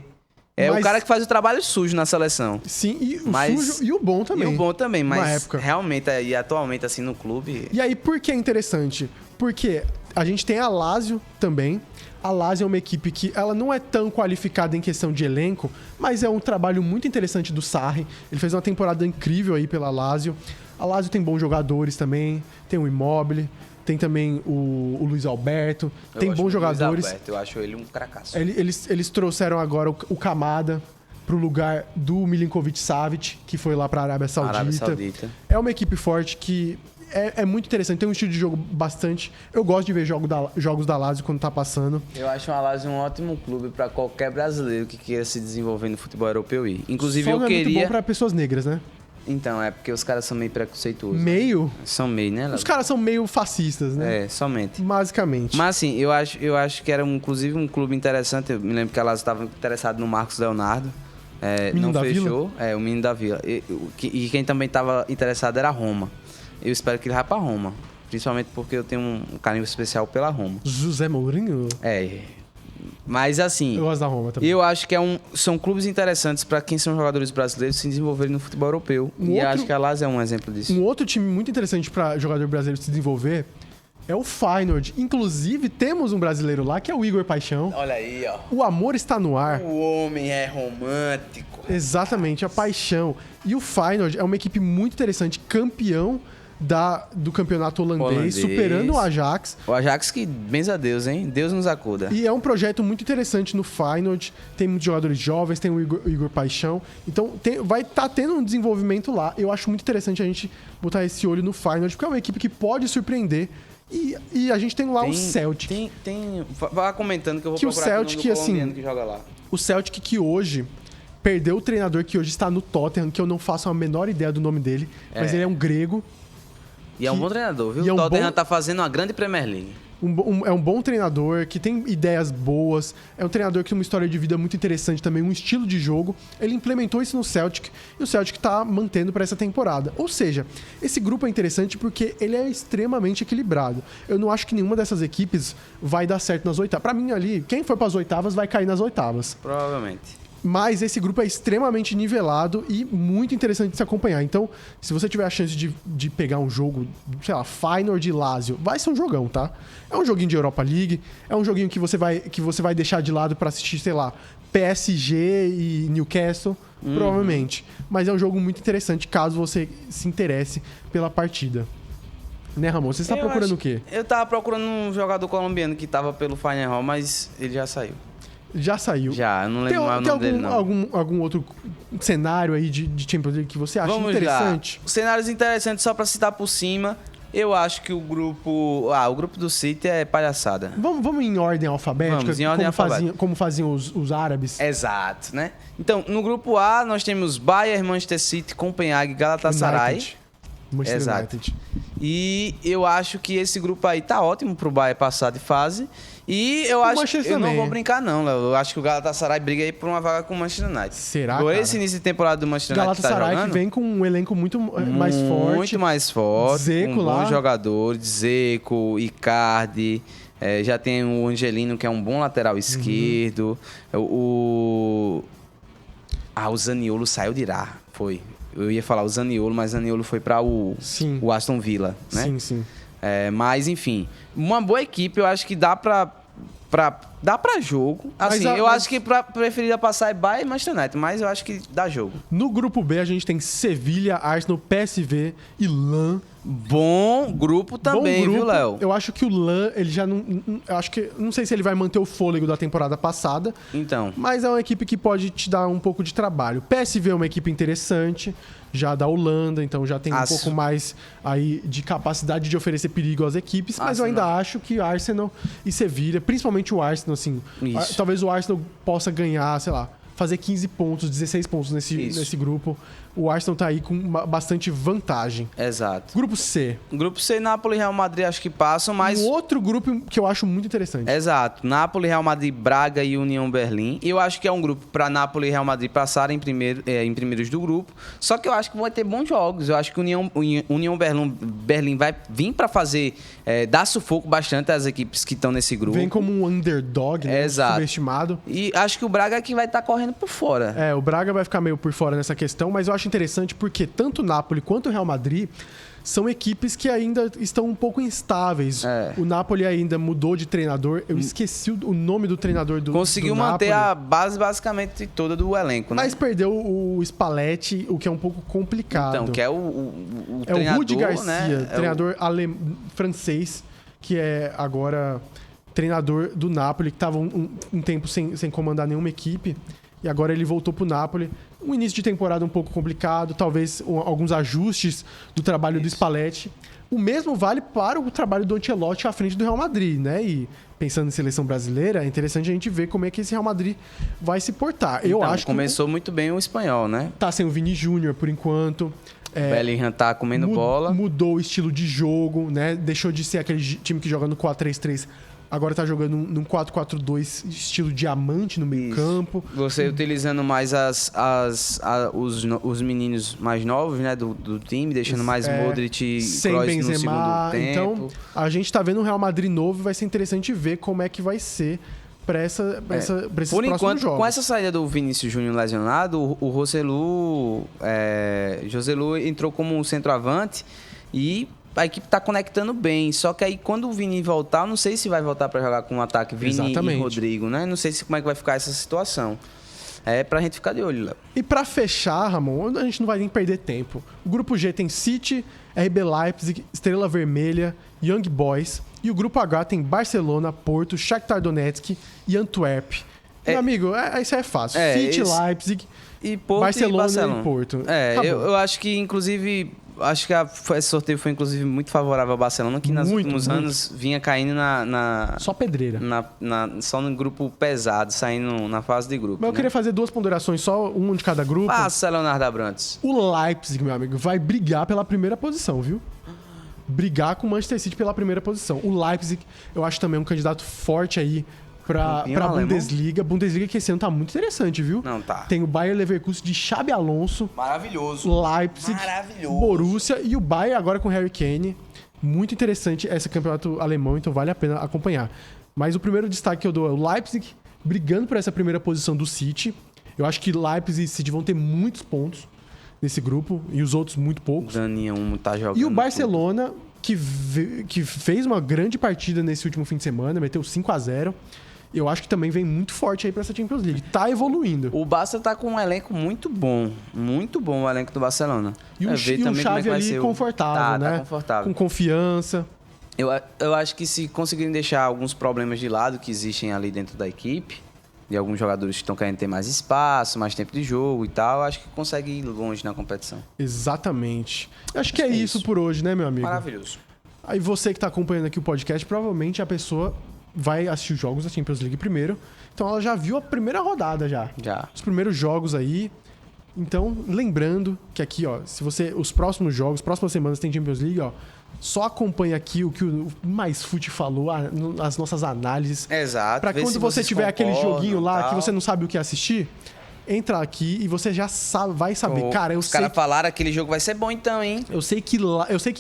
É o cara que faz o trabalho sujo na seleção. Sim, e sujo e o bom também. E o bom também, mas realmente, e atualmente, assim, no clube... E aí, por que é interessante? Porque a gente tem a Lazio também. A Lazio é uma equipe que ela não é tão qualificada em questão de elenco, mas é um trabalho muito interessante do Sarri. Ele fez uma temporada incrível aí pela Lazio. A Lazio tem bons jogadores também, tem o Immobile, tem também o Luiz Alberto, tem bons jogadores. Luiz Alberto, eu acho ele um cracaço. Eles trouxeram agora o Kamada pro lugar do Milinkovic-Savic, que foi lá pra Arábia Saudita. É uma equipe forte que... É muito interessante, tem um estilo de jogo bastante... Eu gosto de ver jogos da Lazio quando tá passando. Eu acho a Lazio um ótimo clube pra qualquer brasileiro que queira se desenvolver no futebol europeu ir. Inclusive, eu queria... é muito bom pra pessoas negras, né? Então, é porque os caras são meio preconceituosos. Meio? Né? São meio, né, Léo? Os caras são meio fascistas, né? Somente. Basicamente. Mas assim, eu acho que era inclusive um clube interessante. Eu me lembro que a Lazio estava interessado no Marcos Leonardo. Não fechou. O menino da Vila. E quem também estava interessado era a Roma. Eu espero que ele vá pra Roma. Principalmente porque eu tenho um carinho especial pela Roma. José Mourinho? Mas assim, Eu gosto da Roma também. eu acho que são clubes interessantes para quem são jogadores brasileiros se desenvolverem no futebol europeu. Acho que a Lazio é um exemplo disso. Um outro time muito interessante para jogador brasileiro se desenvolver é o Feyenoord. Inclusive, temos um brasileiro lá, que é o Igor Paixão. Olha aí, ó. O amor está no ar. O homem é romântico. Exatamente, a paixão. E o Feyenoord é uma equipe muito interessante, campeão do campeonato holandês, superando o Ajax. O Ajax que, benza a Deus, hein? Deus nos acuda. E é um projeto muito interessante no Feyenoord. Tem muitos jogadores jovens, tem o Igor Paixão. Então vai estar tendo um desenvolvimento lá. Eu acho muito interessante a gente botar esse olho no Feyenoord, porque é uma equipe que pode surpreender. E a gente tem lá o Celtic. Vá comentando que eu vou que procurar o Celtic, aqui o nome do assim, colombiano que joga lá. O Celtic que hoje perdeu o treinador que hoje está no Tottenham, que eu não faço a menor ideia do nome dele, mas ele é um grego. E é um bom treinador, viu? E é O um Tottenham tá fazendo uma grande Premier League. É um bom treinador, que tem ideias boas, é um treinador que tem uma história de vida muito interessante também, um estilo de jogo. Ele implementou isso no Celtic e o Celtic tá mantendo para essa temporada. Ou seja, esse grupo é interessante porque ele é extremamente equilibrado. Eu não acho que nenhuma dessas equipes vai dar certo nas oitavas. Para mim ali, quem for para as oitavas vai cair nas oitavas. Provavelmente. Mas esse grupo é extremamente nivelado e muito interessante de se acompanhar. Então, se você tiver a chance de pegar um jogo, sei lá, Feyenoord e Lazio, vai ser um jogão, tá? É um joguinho de Europa League, é um joguinho que você vai deixar de lado pra assistir, sei lá, PSG e Newcastle, provavelmente. Mas é um jogo muito interessante caso você se interesse pela partida. Né, Ramon? Você está procurando o quê? Eu tava procurando um jogador colombiano que tava pelo Feyenoord, mas ele já saiu. Já saiu. Já, eu não lembro mais o nome dele, não. Algum outro cenário aí de Champions League que você acha interessante? Lá. Cenários interessantes, só pra citar por cima, eu acho que o grupo do City é palhaçada. Vamos em ordem alfabética? Vamos, em ordem alfabética. Como faziam os árabes? Exato, né? Então, no grupo A, nós temos Bayern, Manchester City, Copenhague, Galatasaray. Manchester United. E eu acho que esse grupo aí tá ótimo pro Bayern passar de fase. E eu acho que eu não vou brincar, não, Léo. Eu acho que o Galatasaray briga aí por uma vaga com o Manchester United. Será, cara? Esse início de temporada do Manchester United Galatasaray que vem com um elenco muito mais forte. Muito mais forte. Zeco com lá. Bons jogadores. Zeco, Icardi. Já tem o Angelino, que é um bom lateral esquerdo. O Zaniolo saiu de lá. Foi. Eu ia falar o Zaniolo, mas o Zaniolo foi para o Aston Villa, né? Sim. Mas, enfim, uma boa equipe, eu acho que dá pra jogo. Assim, eu acho que pra preferida passar é Bayern e Manchester United, mas eu acho que dá jogo. No grupo B, a gente tem Sevilha, Arsenal, PSV e LAN. Bom grupo também, viu, Léo? Eu acho que o LAN, ele já não... Não sei se ele vai manter o fôlego da temporada passada. Então. Mas é uma equipe que pode te dar um pouco de trabalho. PSV é uma equipe interessante, já da Holanda, então já tem um pouco mais aí de capacidade de oferecer perigo às equipes. Mas eu ainda acho que Arsenal e Sevilha, principalmente o Arsenal, assim... Talvez o Arsenal possa ganhar, sei lá, fazer 15 pontos, 16 pontos nesse grupo. O Arsenal tá aí com bastante vantagem. Exato. Grupo C. Grupo C, Napoli e Real Madrid acho que passam, mas... Um outro grupo que eu acho muito interessante. Exato. Napoli, Real Madrid, Braga e União Berlim. E eu acho que é um grupo para Napoli e Real Madrid passarem em primeiros do grupo. Só que eu acho que vai ter bons jogos. Eu acho que União Berlim vai vir para fazer... dar sufoco bastante às equipes que estão nesse grupo. Vem como um underdog, né? Exato. Subestimado. E acho que o Braga é que vai estar correndo por fora. O Braga vai ficar meio por fora nessa questão, mas eu acho interessante porque tanto o Napoli quanto o Real Madrid são equipes que ainda estão um pouco instáveis. O Napoli ainda mudou de treinador. Eu esqueci o nome do treinador do Conseguiu manter a base basicamente toda do elenco, né? Mas perdeu o Spalletti, o que é um pouco complicado. Então, que é o treinador, o Rudi Garcia, né? treinador francês, que é agora treinador do Napoli, que estava um tempo sem comandar nenhuma equipe. E agora ele voltou pro Napoli. Um início de temporada um pouco complicado, talvez alguns ajustes do trabalho do Spalletti. O mesmo vale para o trabalho do Ancelotti à frente do Real Madrid, né? E pensando em seleção brasileira, é interessante a gente ver como é que esse Real Madrid vai se portar. Eu acho começou muito bem o espanhol, né? Tá sem o Vini Júnior por enquanto. Bellingham tá comendo bola. Mudou o estilo de jogo, né? Deixou de ser aquele time que joga no 4-3-3 agora tá jogando num 4-4-2 estilo diamante no meio campo. Você utilizando mais os meninos mais novos, né, do time, deixando mais Modric e sem Kroos Benzema, no segundo tempo. Então, a gente tá vendo um Real Madrid novo e vai ser interessante ver como é que vai ser pra esses Por próximos enquanto, jogos. com essa saída do Vinícius Júnior lesionado, o Joselu entrou como centroavante e a equipe tá conectando bem. Só que aí, quando o Vini voltar, eu não sei se vai voltar pra jogar com um ataque Vini e Rodrigo, né? Não sei como é que vai ficar essa situação. É pra gente ficar de olho, Léo. E pra fechar, Ramon, a gente não vai nem perder tempo. O grupo G tem City, RB Leipzig, Estrela Vermelha, Young Boys. E o grupo H tem Barcelona, Porto, Shakhtar Donetsk e Antwerp. Meu amigo, isso é fácil. City, Leipzig, e Porto Barcelona e Porto. Eu acho que, inclusive... Acho que esse sorteio foi, inclusive, muito favorável ao Barcelona, que nos últimos anos vinha caindo só pedreira. Só no grupo pesado, saindo na fase de grupo. Mas eu queria fazer 2 ponderações, só um de cada grupo. Passa, Leonardo Abrantes. O Leipzig, meu amigo, vai brigar pela primeira posição, viu? Brigar com o Manchester City pela primeira posição. O Leipzig, eu acho também um candidato forte aí pra Bundesliga. Bundesliga que esse ano tá muito interessante, viu? Não, tá. Tem o Bayer Leverkusen de Xabi Alonso. Maravilhoso. Leipzig. Maravilhoso. Borussia e o Bayern agora com Harry Kane. Muito interessante esse campeonato alemão, então vale a pena acompanhar. Mas o primeiro destaque que eu dou é o Leipzig brigando por essa primeira posição do City. Eu acho que Leipzig e City vão ter muitos pontos nesse grupo e os outros muito poucos. Daniel tá jogando. E o Barcelona, que fez uma grande partida nesse último fim de semana, meteu 5-0. Eu acho que também vem muito forte aí pra essa Champions League. Tá evoluindo. O Barça tá com um elenco muito bom o elenco do Barcelona. E o Xavi ali confortável, né? Tá confortável. Com confiança. Eu acho que se conseguirem deixar alguns problemas de lado que existem ali dentro da equipe, de alguns jogadores que estão querendo ter mais espaço, mais tempo de jogo e tal, eu acho que consegue ir longe na competição. Exatamente. Acho que é isso por hoje, né, meu amigo? Maravilhoso. Aí você que tá acompanhando aqui o podcast, provavelmente a pessoa vai assistir os jogos da Champions League primeiro. Então ela já viu a primeira rodada já. Os primeiros jogos aí. Então, lembrando que aqui, ó, se você... Os próximos jogos, próximas semanas tem Champions League, ó. Só acompanha aqui o que o Mais Fute falou, as nossas análises. Exato. Pra quando você tiver aquele joguinho lá que você não sabe o que assistir, entra aqui e você já vai saber. Cara, os caras falaram que aquele jogo vai ser bom então, hein? Eu sei que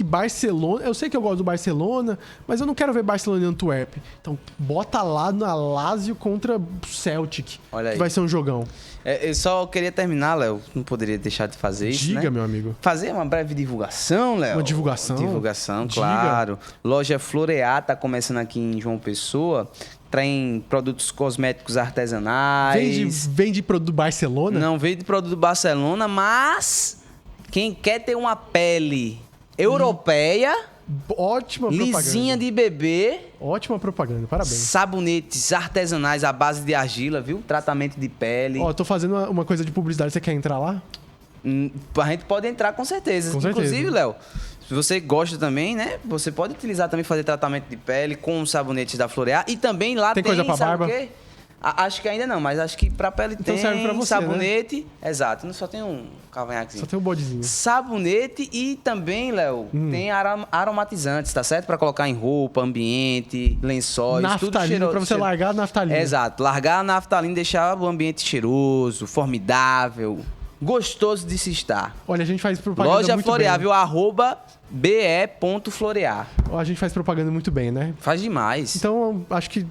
Barcelona... Eu sei que eu gosto do Barcelona, mas eu não quero ver Barcelona e Antwerp. Então, bota lá na Lazio contra Celtic. Olha aí. Que vai ser um jogão. Eu só queria terminar, Léo. Não poderia deixar de fazer isso, Diga, né? meu amigo. Fazer uma breve divulgação, Léo. Uma divulgação? Divulgação, claro. Loja Florear tá começando aqui em João Pessoa. Tem produtos cosméticos artesanais. Vende produto do Barcelona? Não vende produto do Barcelona, mas quem quer ter uma pele europeia... Ótima propaganda. Lisinha de bebê. Ótima propaganda, parabéns. Sabonetes artesanais à base de argila, viu? Tratamento de pele. Ó, tô fazendo uma coisa de publicidade, você quer entrar lá? A gente pode entrar com certeza. Inclusive, Léo, se você gosta também, né? Você pode utilizar também, fazer tratamento de pele com os sabonetes da Florear. E também lá tem coisa pra barba? O quê? Acho que ainda não, mas acho que pra pele então tem serve pra você, sabonete. Né? Exato, não só tem um cavanhaquezinho. Só tem um bodezinho. Sabonete e também, Léo, tem aromatizantes, tá certo? Pra colocar em roupa, ambiente, lençóis, naftalina, tudo cheiroso. Pra você largar a naftalina. Exato, largar a naftalina e deixar o ambiente cheiroso, formidável, gostoso de se estar. Olha, a gente faz propaganda Loja muito Florear, bem. viu? @be.florear. A gente faz propaganda muito bem, né? Faz demais. Então, acho que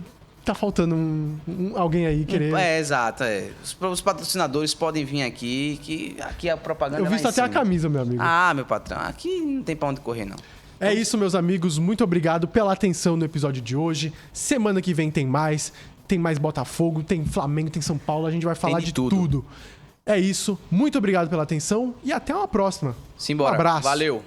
tá faltando alguém aí querer... Exato. Os patrocinadores podem vir aqui, que aqui a propaganda Eu visto até a camisa, meu amigo. Ah, meu patrão, aqui não tem pra onde correr, não. É isso, meus amigos. Muito obrigado pela atenção no episódio de hoje. Semana que vem tem mais. Tem mais Botafogo, tem Flamengo, tem São Paulo. A gente vai falar de tudo. É isso. Muito obrigado pela atenção e até uma próxima. Simbora. Um abraço. Valeu.